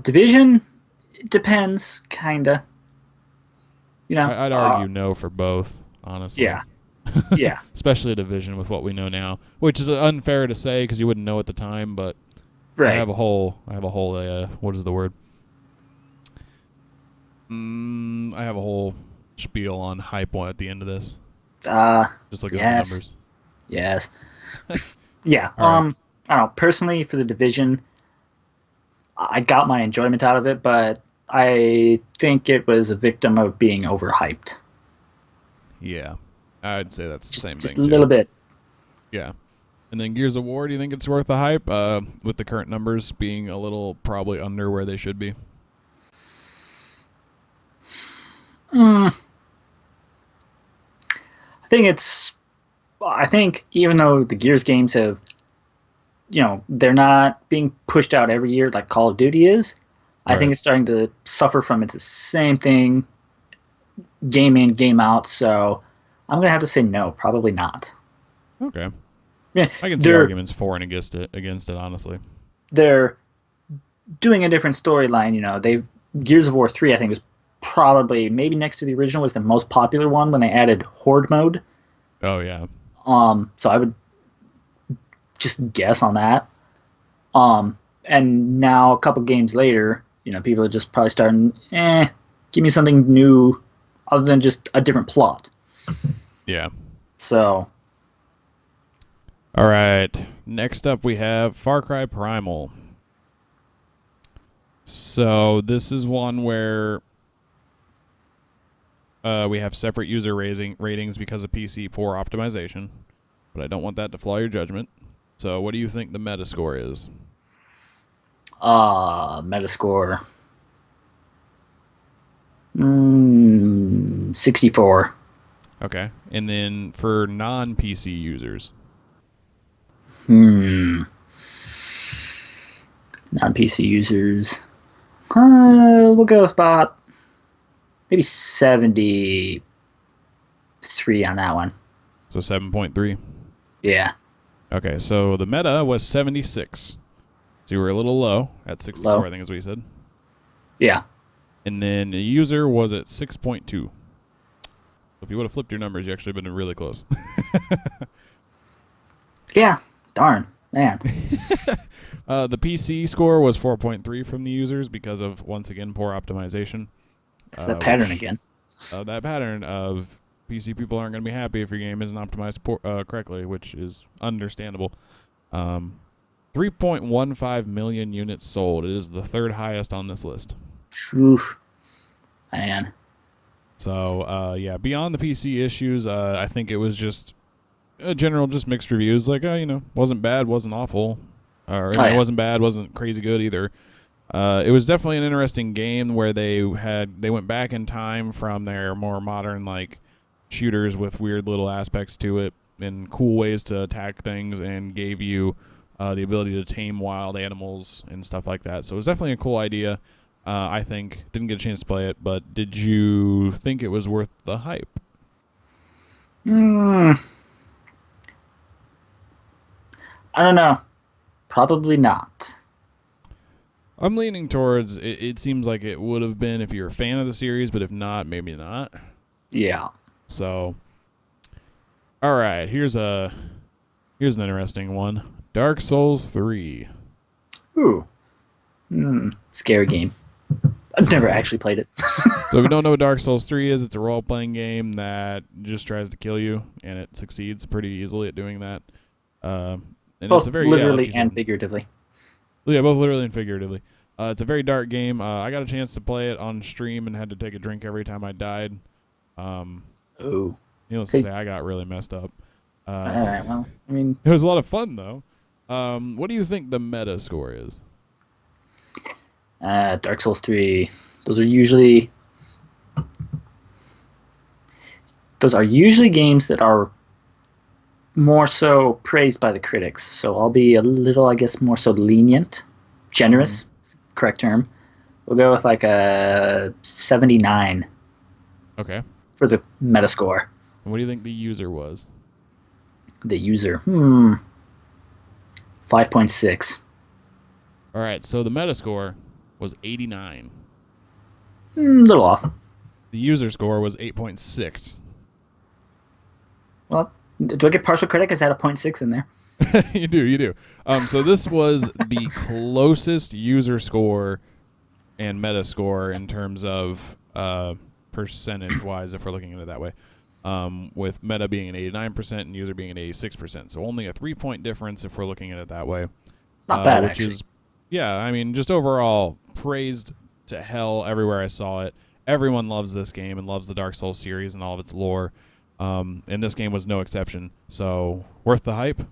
[SPEAKER 2] Division, it depends, kinda.
[SPEAKER 1] I'd argue no for both, honestly.
[SPEAKER 2] Yeah. Yeah.
[SPEAKER 1] Especially Division with what we know now, which is unfair to say because you wouldn't know at the time, but
[SPEAKER 2] right.
[SPEAKER 1] I have a whole what is the word? I have a whole spiel on hype at the end of this? Just looking at the numbers.
[SPEAKER 2] Yes. Yeah.
[SPEAKER 1] All right.
[SPEAKER 2] I don't know. Personally, for the Division, I got my enjoyment out of it, but I think it was a victim of being overhyped.
[SPEAKER 1] Yeah, I'd say that's the same
[SPEAKER 2] Just
[SPEAKER 1] thing
[SPEAKER 2] a
[SPEAKER 1] too.
[SPEAKER 2] little bit.
[SPEAKER 1] Yeah. And then Gears of War, do you think it's worth the hype? With the current numbers being a little probably under where they should be.
[SPEAKER 2] I think even though the Gears games have, they're not being pushed out every year like Call of Duty is, I think it's starting to suffer from it's the same thing, game in, game out. So I'm gonna have to say no, probably not.
[SPEAKER 1] Okay.
[SPEAKER 2] Yeah,
[SPEAKER 1] I can see arguments for and against it, honestly.
[SPEAKER 2] They're doing a different storyline. Gears of War 3, I think, is probably maybe next to the original was the most popular one when they added Horde mode.
[SPEAKER 1] Oh yeah.
[SPEAKER 2] So I would just guess on that. And now a couple games later, people are just probably starting, give me something new other than just a different plot.
[SPEAKER 1] Yeah.
[SPEAKER 2] So.
[SPEAKER 1] All right. Next up, we have Far Cry Primal. So this is one where we have separate user ratings because of PC poor optimization, but I don't want that to flaw your judgment. So what do you think the Metascore is?
[SPEAKER 2] Metascore. 64.
[SPEAKER 1] Okay. And then for non-PC users?
[SPEAKER 2] Non-PC users. We'll go with about maybe 73 on that one.
[SPEAKER 1] So 7.3?
[SPEAKER 2] Yeah.
[SPEAKER 1] Okay, so the meta was 76. So you were a little low at 64, low. I think is what you said.
[SPEAKER 2] Yeah.
[SPEAKER 1] And then the user was at 6.2. So if you would have flipped your numbers, you actually been really close.
[SPEAKER 2] Yeah. Darn. Man.
[SPEAKER 1] The PC score was 4.3 from the users because of, once again, poor optimization.
[SPEAKER 2] It's that pattern again.
[SPEAKER 1] That pattern of PC people aren't going to be happy if your game isn't optimized correctly, which is understandable. 3.15 million units sold. It is the third highest on this list.
[SPEAKER 2] Oof. Man.
[SPEAKER 1] So, yeah, beyond the PC issues, I think it was just general, just mixed reviews. Like, wasn't bad, wasn't awful. Or it wasn't bad, wasn't crazy good either. It was definitely an interesting game where they went back in time from their more modern, like, shooters with weird little aspects to it and cool ways to attack things and gave you the ability to tame wild animals and stuff like that. So it was definitely a cool idea. I think. Didn't get a chance to play it, but did you think it was worth the hype?
[SPEAKER 2] I don't know. Probably not.
[SPEAKER 1] I'm leaning towards it seems like it would have been if you're a fan of the series, but if not, maybe not.
[SPEAKER 2] Yeah.
[SPEAKER 1] So, all right, here's an interesting one. Dark Souls 3.
[SPEAKER 2] Ooh. Scary game. I've never actually played it.
[SPEAKER 1] So if you don't know what Dark Souls 3 is, it's a role-playing game that just tries to kill you, and it succeeds pretty easily at doing that. And
[SPEAKER 2] both
[SPEAKER 1] it's a very,
[SPEAKER 2] literally and figuratively.
[SPEAKER 1] Yeah, both literally and figuratively. It's a very dark game. I got a chance to play it on stream and had to take a drink every time I died. Needless to say, I got really messed up.
[SPEAKER 2] All right, well, I mean...
[SPEAKER 1] It was a lot of fun, though. What do you think the meta score is?
[SPEAKER 2] Dark Souls 3. Those are usually games that are more so praised by the critics. So I'll be a little, I guess, more so lenient, generous, correct term. We'll go with like a 79.
[SPEAKER 1] Okay.
[SPEAKER 2] For the Metascore.
[SPEAKER 1] And what do you think the user was?
[SPEAKER 2] The user, 5.6.
[SPEAKER 1] All right, so the Metascore was 89.
[SPEAKER 2] A little off.
[SPEAKER 1] The user score was 8.6.
[SPEAKER 2] Well, do I get partial credit? Is that a 0.6 in there?
[SPEAKER 1] You do. So this was the closest user score and meta score in terms of percentage-wise if we're looking at it that way. With Meta being an 89% and User being an 86%. So only a 3-point difference if we're looking at it that way.
[SPEAKER 2] It's not bad,
[SPEAKER 1] which
[SPEAKER 2] actually.
[SPEAKER 1] Yeah, I mean, just overall praised to hell everywhere I saw it. Everyone loves this game and loves the Dark Souls series and all of its lore. And this game was no exception. So, worth the hype?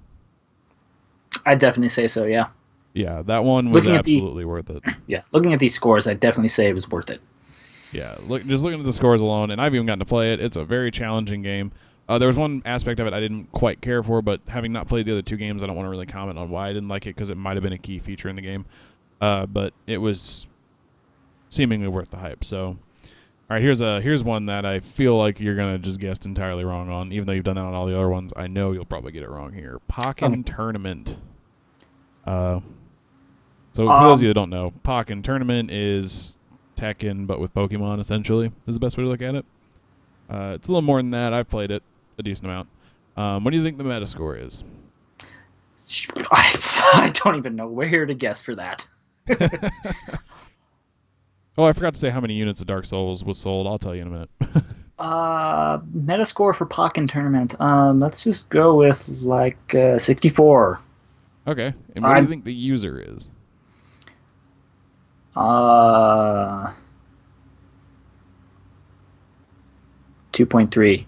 [SPEAKER 2] I'd definitely say so, yeah.
[SPEAKER 1] Yeah, that one was absolutely worth it.
[SPEAKER 2] Yeah, looking at these scores, I'd definitely say it was worth it.
[SPEAKER 1] Yeah, just looking at the scores alone, and I've even gotten to play it, it's a very challenging game. There was one aspect of it I didn't quite care for, but having not played the other two games, I don't want to really comment on why I didn't like it, because it might have been a key feature in the game. But it was seemingly worth the hype. So, all right, here's one that I feel like you're going to just guess entirely wrong on, even though you've done that on all the other ones. I know you'll probably get it wrong here. Pokken Tournament. So for those of you that don't know, Pokken Tournament is Tekken, but with Pokemon, essentially, is the best way to look at it. It's a little more than that. I've played it a decent amount. What do you think the Metascore is?
[SPEAKER 2] I don't even know where to guess for that.
[SPEAKER 1] Oh, I forgot to say how many units of Dark Souls was sold. I'll tell you in a minute.
[SPEAKER 2] Metascore for Pokken Tournament. Let's just go with 64.
[SPEAKER 1] Okay. And what do you think the user is?
[SPEAKER 2] 2.3.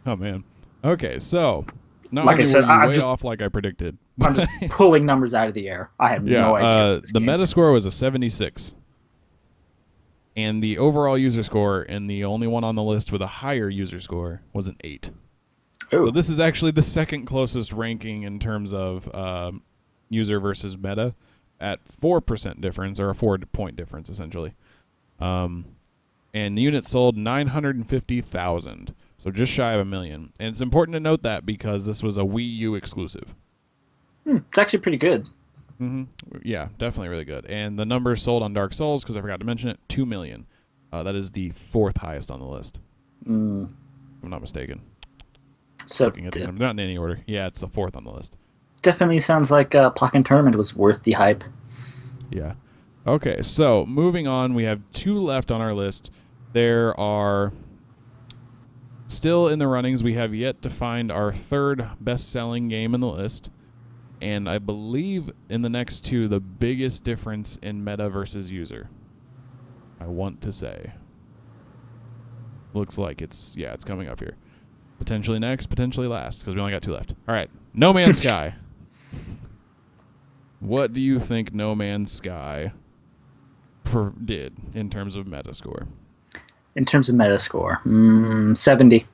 [SPEAKER 1] Oh man. Okay, so not
[SPEAKER 2] like
[SPEAKER 1] only
[SPEAKER 2] I said,
[SPEAKER 1] were you way off like I predicted.
[SPEAKER 2] I'm just pulling numbers out of the air. I have no idea.
[SPEAKER 1] The Metascore was a 76. And the overall user score, and the only one on the list with a higher user score, was an 8.
[SPEAKER 2] Ooh.
[SPEAKER 1] So this is actually the second closest ranking in terms of user versus meta at 4% difference, or a 4-point difference, essentially. And the units sold 950,000, so just shy of 1 million. And it's important to note that because this was a Wii U exclusive.
[SPEAKER 2] It's actually pretty good.
[SPEAKER 1] Mm-hmm. Yeah, definitely really good. And the numbers sold on Dark Souls, because I forgot to mention it, 2 million. That is the 4th highest on the list. If I'm not mistaken.
[SPEAKER 2] So
[SPEAKER 1] looking at the numbers, not in any order. Yeah, it's the 4th on the list.
[SPEAKER 2] Definitely sounds like Pokken Tournament was worth the hype.
[SPEAKER 1] Yeah. Okay, so moving on, we have 2 left on our list. There are still in the runnings. We have yet to find our 3rd best-selling game in the list. And I believe in the next 2, the biggest difference in meta versus user. I want to say. Looks like it's coming up here. Potentially next, potentially last, because we only got 2 left. All right, No Man's Sky. What do you think No Man's Sky did in terms of Metascore?
[SPEAKER 2] In terms of Metascore, 70.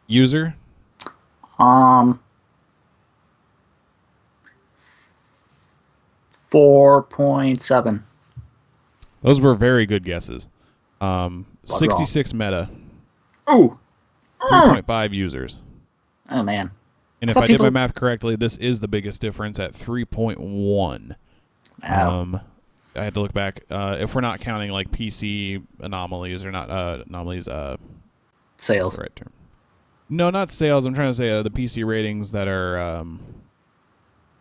[SPEAKER 1] User?
[SPEAKER 2] 4.7.
[SPEAKER 1] Those were very good guesses. 66 meta.
[SPEAKER 2] Ooh.
[SPEAKER 1] 3.5 users.
[SPEAKER 2] Oh, man.
[SPEAKER 1] And if I did my math correctly, this is the biggest difference at 3.1.
[SPEAKER 2] Wow.
[SPEAKER 1] I had to look back. If we're not counting like PC anomalies or not anomalies,
[SPEAKER 2] sales.
[SPEAKER 1] What's the right term? No, not sales. I'm trying to say the PC ratings that are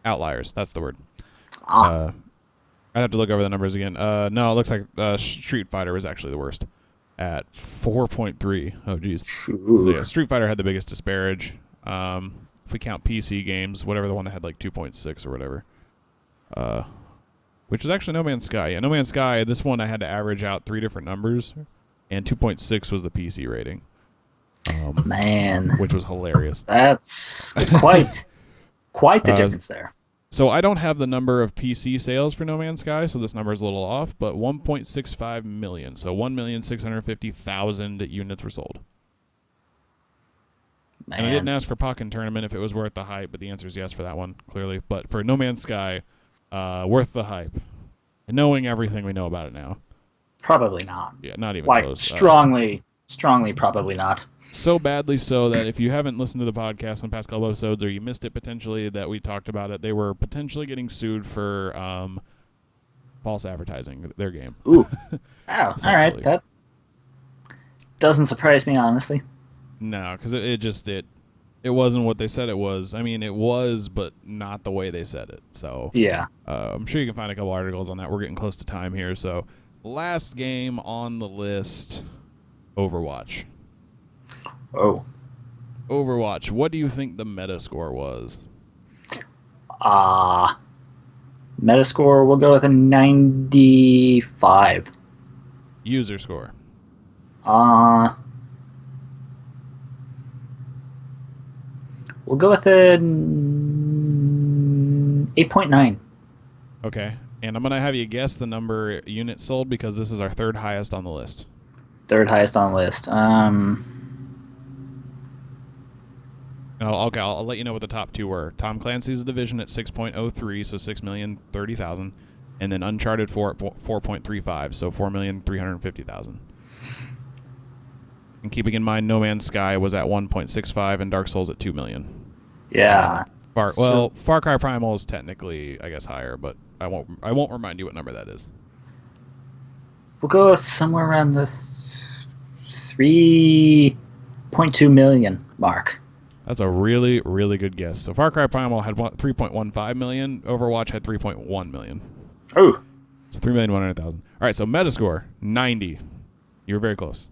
[SPEAKER 1] outliers. That's the word. I'd have to look over the numbers again. No, it looks like Street Fighter was actually the worst at 4.3. Oh, geez. So, yeah, Street Fighter had the biggest disparage. If we count PC games, whatever the one that had like 2.6 or whatever. Which was actually No Man's Sky. Yeah, No Man's Sky, this one I had to average out 3 different numbers, and 2.6 was the PC rating.
[SPEAKER 2] Man.
[SPEAKER 1] Which was hilarious.
[SPEAKER 2] It's quite the difference there.
[SPEAKER 1] So I don't have the number of PC sales for No Man's Sky, so this number is a little off, but 1.65 million. So 1,650,000 units were sold.
[SPEAKER 2] Man.
[SPEAKER 1] And I didn't ask for Pokken Tournament if it was worth the hype, but the answer is yes for that one, clearly. But for No Man's Sky, worth the hype. And knowing everything we know about it now.
[SPEAKER 2] Probably not.
[SPEAKER 1] Yeah, not even
[SPEAKER 2] like,
[SPEAKER 1] close.
[SPEAKER 2] Strongly probably not.
[SPEAKER 1] So badly so that if you haven't listened to the podcast in the past couple episodes, or you missed it potentially that we talked about it, they were potentially getting sued for false advertising their game.
[SPEAKER 2] Ooh. Wow. All right. That doesn't surprise me, honestly.
[SPEAKER 1] No, because it wasn't what they said it was. I mean, it was, but not the way they said it. So
[SPEAKER 2] yeah,
[SPEAKER 1] I'm sure you can find a couple articles on that. We're getting close to time here. So last game on the list. Overwatch.
[SPEAKER 2] Oh.
[SPEAKER 1] Overwatch. What do you think the Metascore was?
[SPEAKER 2] Metascore, we'll go with a 95.
[SPEAKER 1] User score.
[SPEAKER 2] We'll go with a 8.9.
[SPEAKER 1] Okay. And I'm going to have you guess the number units sold because this is our third highest on the list.
[SPEAKER 2] Third highest on the list.
[SPEAKER 1] I'll let you know what the top two were. Tom Clancy's Division at 6.03, so 6,030,000. And then Uncharted 4 at 4.35, so 4,350,000. And keeping in mind, No Man's Sky was at 1.65 and Dark Souls at 2 million.
[SPEAKER 2] Yeah.
[SPEAKER 1] Far Cry Primal is technically, I guess, higher, but I won't remind you what number that is.
[SPEAKER 2] We'll go somewhere around the 3.2 million mark.
[SPEAKER 1] That's a really, really good guess. So Far Cry Primal had 3.15 million. Overwatch had 3.1 million.
[SPEAKER 2] Oh.
[SPEAKER 1] So 3,100,000. All right, so Metascore, 90. You were very close.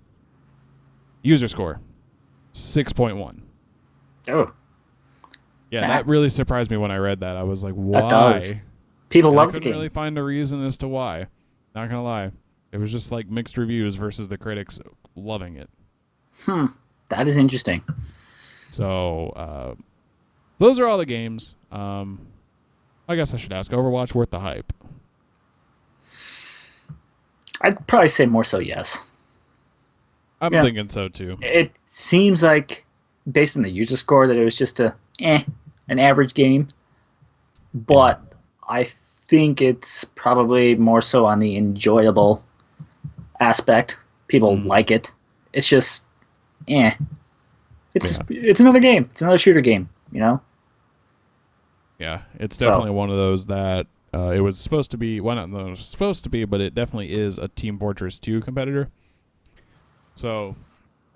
[SPEAKER 1] User score, 6.1.
[SPEAKER 2] Oh.
[SPEAKER 1] Yeah, that really surprised me when I read that. I was like, why?
[SPEAKER 2] That does. People love the game.
[SPEAKER 1] I couldn't really find a reason as to why. Not going to lie. It was just like mixed reviews versus the critics loving it.
[SPEAKER 2] That is interesting.
[SPEAKER 1] So, those are all the games. I guess I should ask, Overwatch worth the hype?
[SPEAKER 2] I'd probably say more so yes.
[SPEAKER 1] I'm thinking so too.
[SPEAKER 2] It seems like, based on the user score, that it was just an average game. But I think it's probably more so on the enjoyable aspect. People like it. It's just, It's another game. It's another shooter game, you know?
[SPEAKER 1] Yeah, it's definitely one of those that it was supposed to be, well, not it was supposed to be, but it definitely is a Team Fortress 2 competitor. So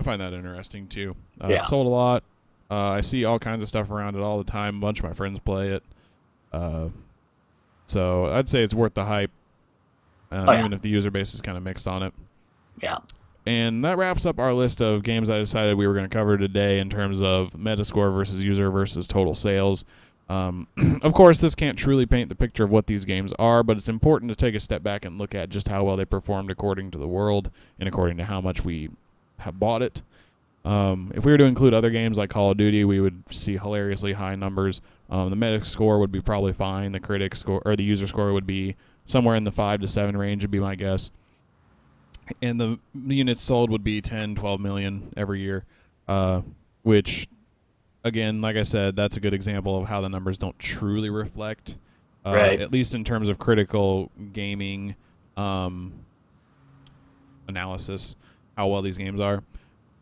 [SPEAKER 1] I find that interesting too. It sold a lot. I see all kinds of stuff around it all the time. A bunch of my friends play it. So I'd say it's worth the hype, even if the user base is kind of mixed on it.
[SPEAKER 2] Yeah.
[SPEAKER 1] And that wraps up our list of games I decided we were going to cover today in terms of Metascore versus user versus total sales. Of course, this can't truly paint the picture of what these games are, but it's important to take a step back and look at just how well they performed according to the world and according to how much we have bought it. If we were to include other games like Call of Duty, we would see hilariously high numbers. The Metascore would be probably fine. The critic score or the user score would be somewhere in the 5 to 7 range would be my guess. And the units sold would be 10, 12 million every year, which, again, like I said, that's a good example of how the numbers don't truly reflect, at least in terms of critical gaming analysis, how well these games are.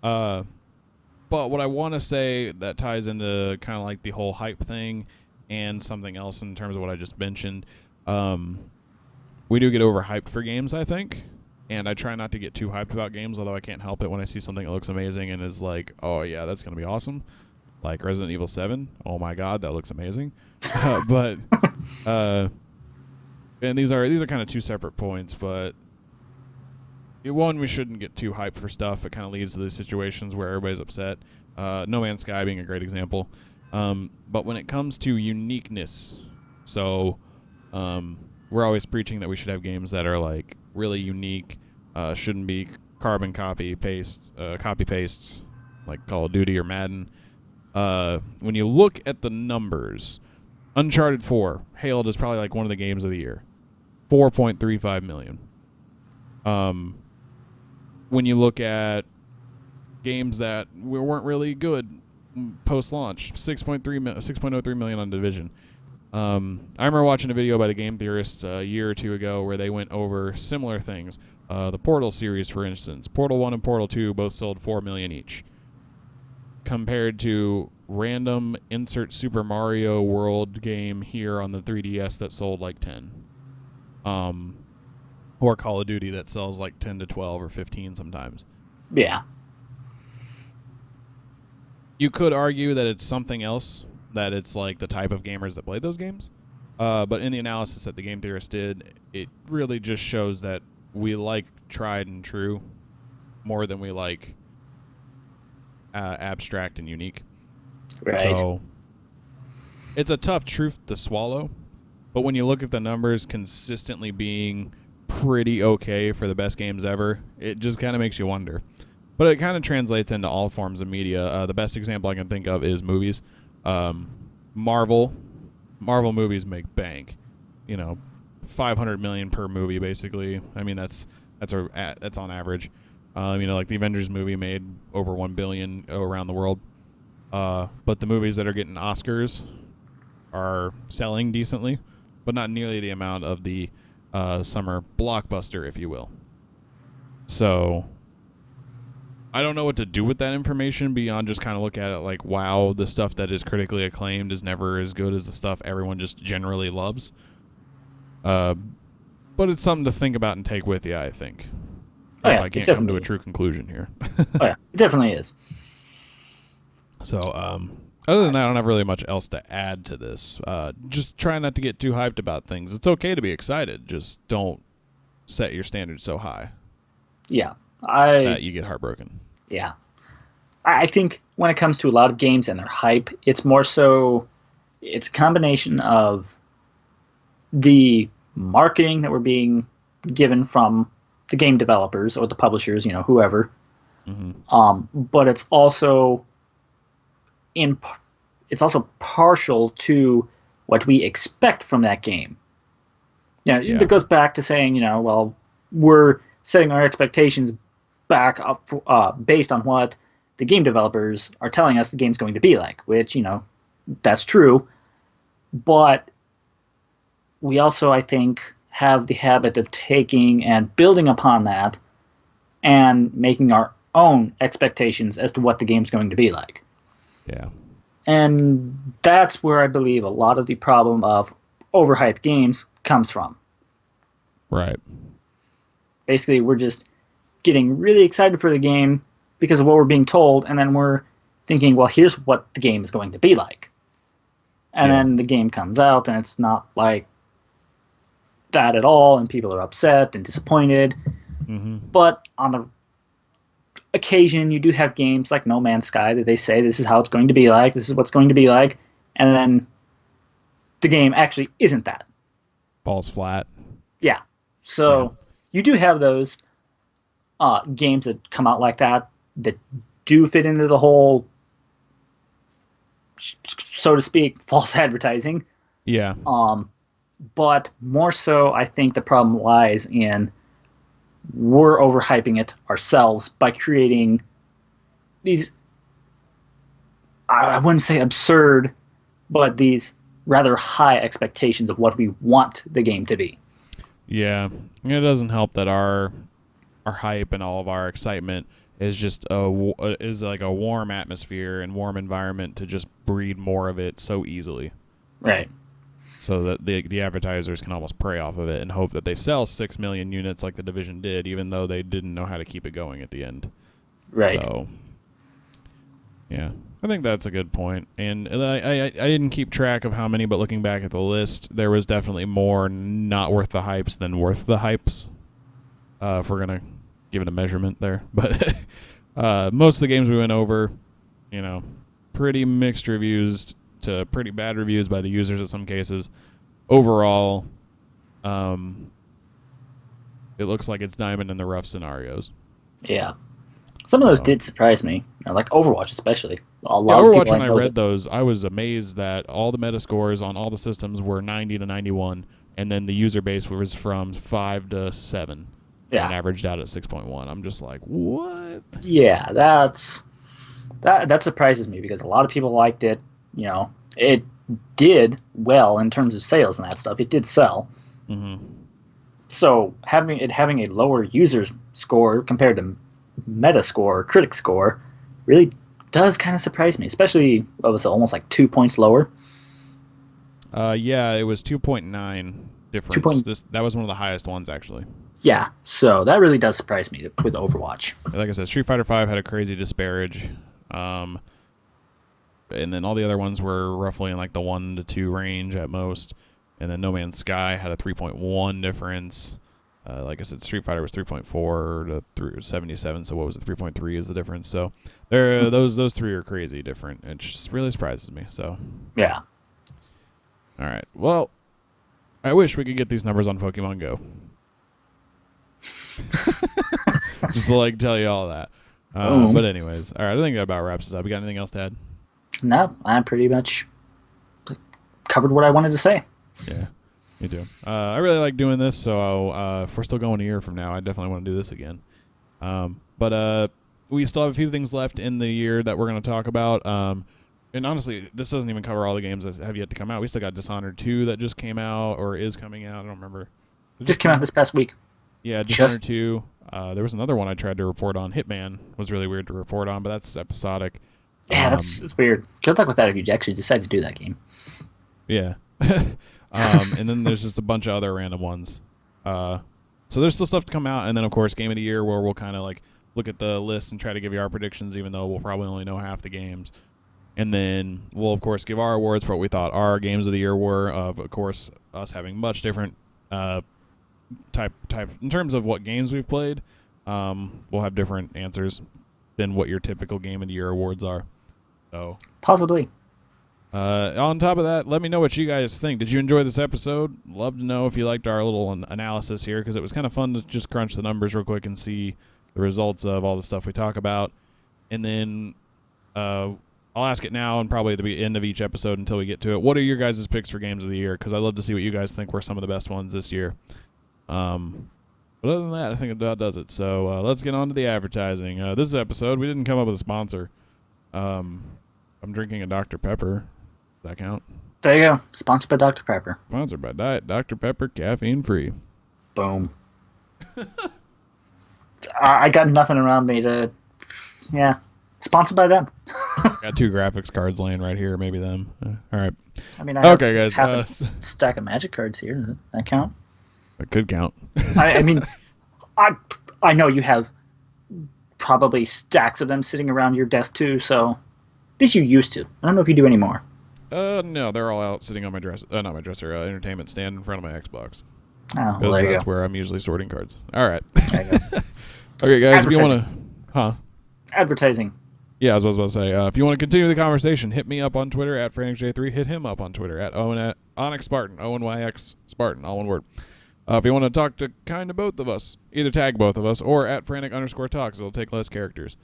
[SPEAKER 1] But what I want to say that ties into kind of like the whole hype thing and something else in terms of what I just mentioned, we do get overhyped for games, I think. And I try not to get too hyped about games, although I can't help it when I see something that looks amazing and is like, oh, yeah, that's going to be awesome. Like Resident Evil 7. Oh, my God, that looks amazing. And these are kind of two separate points, but one, we shouldn't get too hyped for stuff. It kind of leads to these situations where everybody's upset. No Man's Sky being a great example. But when it comes to uniqueness, so we're always preaching that we should have games that are like really unique, shouldn't be carbon copy pastes like Call of Duty or Madden. When you look at the numbers, Uncharted 4 hailed as probably like one of the games of the year, 4.35 million. When you look at games that weren't really good post-launch, 6.03 million on Division. I remember watching a video by the Game Theorists a year or two ago where they went over similar things. The Portal series, for instance. Portal 1 and Portal 2 both sold 4 million each. Compared to random insert Super Mario World game here on the 3DS that sold like 10. Or Call of Duty that sells like 10 to 12 or 15 sometimes.
[SPEAKER 2] Yeah.
[SPEAKER 1] You could argue that it's something else, that it's like the type of gamers that play those games. But in the analysis that the Game Theorist did, it really just shows that we like tried and true. more than we like abstract and unique.
[SPEAKER 2] Right.
[SPEAKER 1] So it's a tough truth to swallow, but when you look at the numbers consistently being pretty okay for the best games ever, it just kind of makes you wonder. But it kind of translates into all forms of media. The best example I can think of is movies. Marvel movies make bank. 500 million per movie, basically. I mean, that's on average. Like the Avengers movie made over 1 billion around the world. But the movies that are getting Oscars are selling decently, but not nearly the amount of the summer blockbuster, if you will. So I don't know what to do with that information beyond just kind of look at it like, wow, the stuff that is critically acclaimed is never as good as the stuff everyone just generally loves. But it's something to think about and take with you, I think. If I can't come to a true conclusion here.
[SPEAKER 2] Oh, yeah, it definitely is.
[SPEAKER 1] So, other than that, I don't have really much else to add to this. Just try not to get too hyped about things. It's okay to be excited. Just don't set your standards so high.
[SPEAKER 2] Yeah.
[SPEAKER 1] That you get heartbroken.
[SPEAKER 2] Yeah. I think when it comes to a lot of games and their hype, it's more so it's a combination of the marketing that we're being given from the game developers or the publishers, whoever. Mm-hmm. But it's also partial to what we expect from that game. It goes back to saying, well, we're setting our expectations back up based on what the game developers are telling us the game's going to be like, which, that's true. But we also, I think, have the habit of taking and building upon that and making our own expectations as to what the game's going to be like.
[SPEAKER 1] Yeah.
[SPEAKER 2] And that's where I believe a lot of the problem of overhyped games comes from.
[SPEAKER 1] Right.
[SPEAKER 2] Basically, we're just getting really excited for the game because of what we're being told, and then we're thinking, well, here's what the game is going to be like. And then the game comes out, and it's not like that at all, and people are upset and disappointed. Mm-hmm. But on the occasion, you do have games like No Man's Sky that they say this is how it's going to be like, this is what's going to be like, and then the game actually isn't that.
[SPEAKER 1] Falls flat.
[SPEAKER 2] Yeah. So you do have those games that come out like that do fit into the whole, so to speak, false advertising.
[SPEAKER 1] Yeah.
[SPEAKER 2] But more so, I think the problem lies in we're overhyping it ourselves by creating these, I wouldn't say absurd, but these rather high expectations of what we want the game to be.
[SPEAKER 1] Yeah. It doesn't help that our hype and all of our excitement is just is like a warm atmosphere and warm environment to just breed more of it so easily.
[SPEAKER 2] Right.
[SPEAKER 1] So that the advertisers can almost prey off of it and hope that they sell 6 million units like the Division did, even though they didn't know how to keep it going at the end.
[SPEAKER 2] Right.
[SPEAKER 1] So, yeah, I think that's a good point. And I didn't keep track of how many, but looking back at the list, there was definitely more not worth the hypes than worth the hypes. If we're going to give it a measurement there. But most of the games we went over, pretty mixed reviews to pretty bad reviews by the users in some cases. Overall, it looks like it's diamond in the rough scenarios.
[SPEAKER 2] Yeah. Some of those did surprise me, like Overwatch especially.
[SPEAKER 1] Overwatch, when I read those, I was amazed that all the Metascores on all the systems were 90 to 91, and then the user base was from 5 to 7. Yeah. And averaged out at 6.1. I'm just like, what?
[SPEAKER 2] Yeah, that surprises me because a lot of people liked it. It did well in terms of sales and that stuff. It did sell. Mm-hmm. So having a lower user score compared to Metascore or Critic score really does kind of surprise me, especially what was it, almost like 2 points lower.
[SPEAKER 1] Yeah, it was 2.9 difference. That was one of the highest ones actually.
[SPEAKER 2] Yeah, so that really does surprise me with Overwatch.
[SPEAKER 1] Like I said, Street Fighter V had a crazy disparage. And then all the other ones were roughly in like the 1 to 2 range at most. And then No Man's Sky had a 3.1 difference. Like I said, Street Fighter was 3.4 to 77. So what was it? 3.3 is the difference. So those three are crazy different. It just really surprises me. So
[SPEAKER 2] yeah.
[SPEAKER 1] All right. Well, I wish we could get these numbers on Pokemon Go. Just to tell you all that. But anyways, all right. I think that about wraps it up. You got anything else to add?
[SPEAKER 2] No, I pretty much covered what I wanted to say.
[SPEAKER 1] Yeah, me too. I really like doing this, so if we're still going a year from now, I definitely want to do this again. But we still have a few things left in the year that we're going to talk about. And honestly, this doesn't even cover all the games that have yet to come out. We still got Dishonored 2 that just came out or is coming out. I don't remember.
[SPEAKER 2] Just came out this past week.
[SPEAKER 1] Yeah, Dishonored 2. There was another one I tried to report on. Hitman was really weird to report on, but that's episodic.
[SPEAKER 2] Yeah, that's weird. Good luck with that if you actually decide to do that game.
[SPEAKER 1] Yeah. And then there's just a bunch of other random ones. So there's still stuff to come out. And then, of course, Game of the Year, where we'll kind of look at the list and try to give you our predictions, even though we'll probably only know half the games. And then we'll, of course, give our awards for what we thought our games of the year were. Of course, us having much different type in terms of what games we've played. We'll have different answers than what your typical Game of the Year awards are. So
[SPEAKER 2] possibly.
[SPEAKER 1] On top of that, let me know what you guys think. Did you enjoy this episode? Love to know if you liked our little analysis here, because it was kind of fun to just crunch the numbers real quick and see the results of all the stuff we talk about. And then I'll ask it now and probably at the end of each episode until we get to it. What are your guys' picks for games of the year? Because I'd love to see what you guys think were some of the best ones this year. But other than that, I think that does it. So let's get on to the advertising. This episode, we didn't come up with a sponsor. I'm drinking a Dr. Pepper. Does that count?
[SPEAKER 2] There you go. Sponsored by Dr. Pepper.
[SPEAKER 1] Sponsored by Diet Dr. Pepper, caffeine free.
[SPEAKER 2] Boom. I got nothing around me to... Yeah. Sponsored by them.
[SPEAKER 1] Got 2 graphics cards laying right here. Maybe them. All right.
[SPEAKER 2] I mean, I
[SPEAKER 1] okay, guys.
[SPEAKER 2] have a stack of Magic cards here. Does that count?
[SPEAKER 1] It could count.
[SPEAKER 2] I mean, I know you have probably stacks of them sitting around your desk too. So, at least you used to. I don't know if you do anymore.
[SPEAKER 1] No, they're all out sitting on my not my dresser, entertainment stand in front of my Xbox.
[SPEAKER 2] Oh, well, there you
[SPEAKER 1] that's
[SPEAKER 2] go.
[SPEAKER 1] where I'm usually sorting cards. All right.
[SPEAKER 2] There you go.
[SPEAKER 1] Okay, guys, if you want to...
[SPEAKER 2] Advertising.
[SPEAKER 1] Yeah, I was about to say, if you want to continue the conversation, hit me up on Twitter at FranticJ3. Hit him up on Twitter at Onyx Spartan, ONYX Spartan, all one word. If you want to talk to kind of both of us, either tag both of us or at Frantic_Talks. It'll take less characters.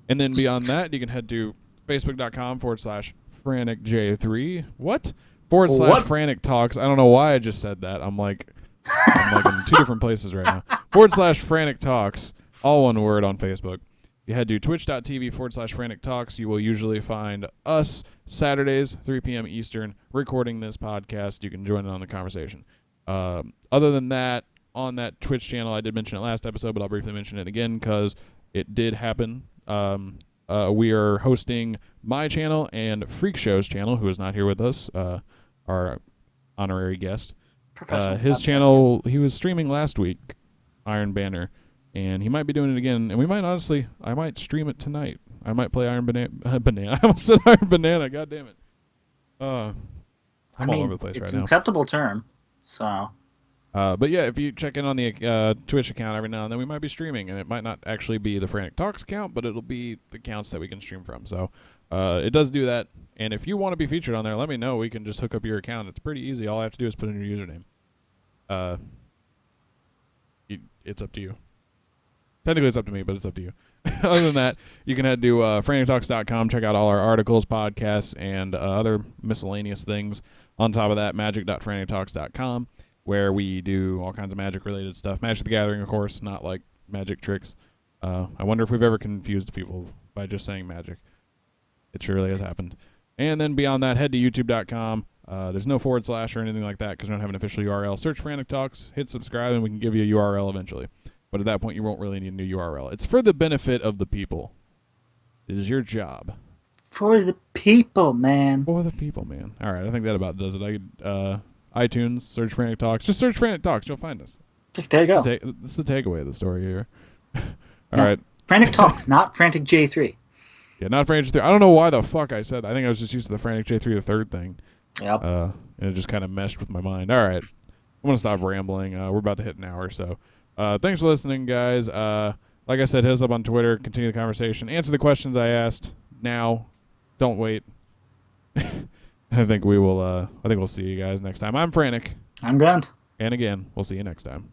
[SPEAKER 1] And then beyond that, you can head to Facebook.com/FranticJ3. What? /Frantic Talks. I don't know why I just said that. I'm like in 2 different places right now. /Frantic Talks, all one word on Facebook. You head to twitch.tv/Frantic Talks. You will usually find us Saturdays, 3 p.m. Eastern, recording this podcast. You can join in on the conversation. Other than that, on that Twitch channel, I did mention it last episode, but I'll briefly mention it again because it did happen. We are hosting my channel and Freak Show's channel, who is not here with us, our honorary guest. His channel, he was streaming last week, Iron Banner, and he might be doing it again. And we might I might stream it tonight. I might play Iron Banana. I almost said Iron Banana. God damn it. I'm all over the place right now.
[SPEAKER 2] It's an acceptable term, so.
[SPEAKER 1] But yeah, if you check in on the Twitch account every now and then, we might be streaming, and it might not actually be the Frantic Talks account, but it'll be the accounts that we can stream from. So it does do that. And if you want to be featured on there, let me know. We can just hook up your account. It's pretty easy. All I have to do is put in your username. It's up to you. Technically, it's up to me, but it's up to you. Other than that, you can head to frantictalks.com, check out all our articles, podcasts, and other miscellaneous things. On top of that, magic.frantictalks.com, where we do all kinds of magic-related stuff. Magic the Gathering, of course, not like magic tricks. I wonder if we've ever confused people by just saying magic. It surely has happened. And then beyond that, head to youtube.com. There's no / or anything like that because we don't have an official URL. Search Frantic Talks, hit subscribe, and we can give you a URL eventually. But at that point, you won't really need a new URL. It's for the benefit of the people. It is your job.
[SPEAKER 2] For the people, man.
[SPEAKER 1] For the people, man. All right, I think that about does it. iTunes, search Frantic Talks. Just search Frantic Talks. You'll find us.
[SPEAKER 2] There you go.
[SPEAKER 1] That's the takeaway of the story here. All right.
[SPEAKER 2] Frantic Talks, not Frantic J3.
[SPEAKER 1] Yeah, not Frantic J3. I don't know why the fuck I said that. I think I was just used to the Frantic J3 the third thing.
[SPEAKER 2] Yep.
[SPEAKER 1] And it just kind of meshed with my mind. All right. I'm going to stop rambling. We're about to hit an hour, so Thanks for listening, guys. Like I said, hit us up on Twitter. Continue the conversation. Answer the questions I asked now. Don't wait. I think we'll see you guys next time. I'm Frantic.
[SPEAKER 2] I'm Grunt.
[SPEAKER 1] And again, we'll see you next time.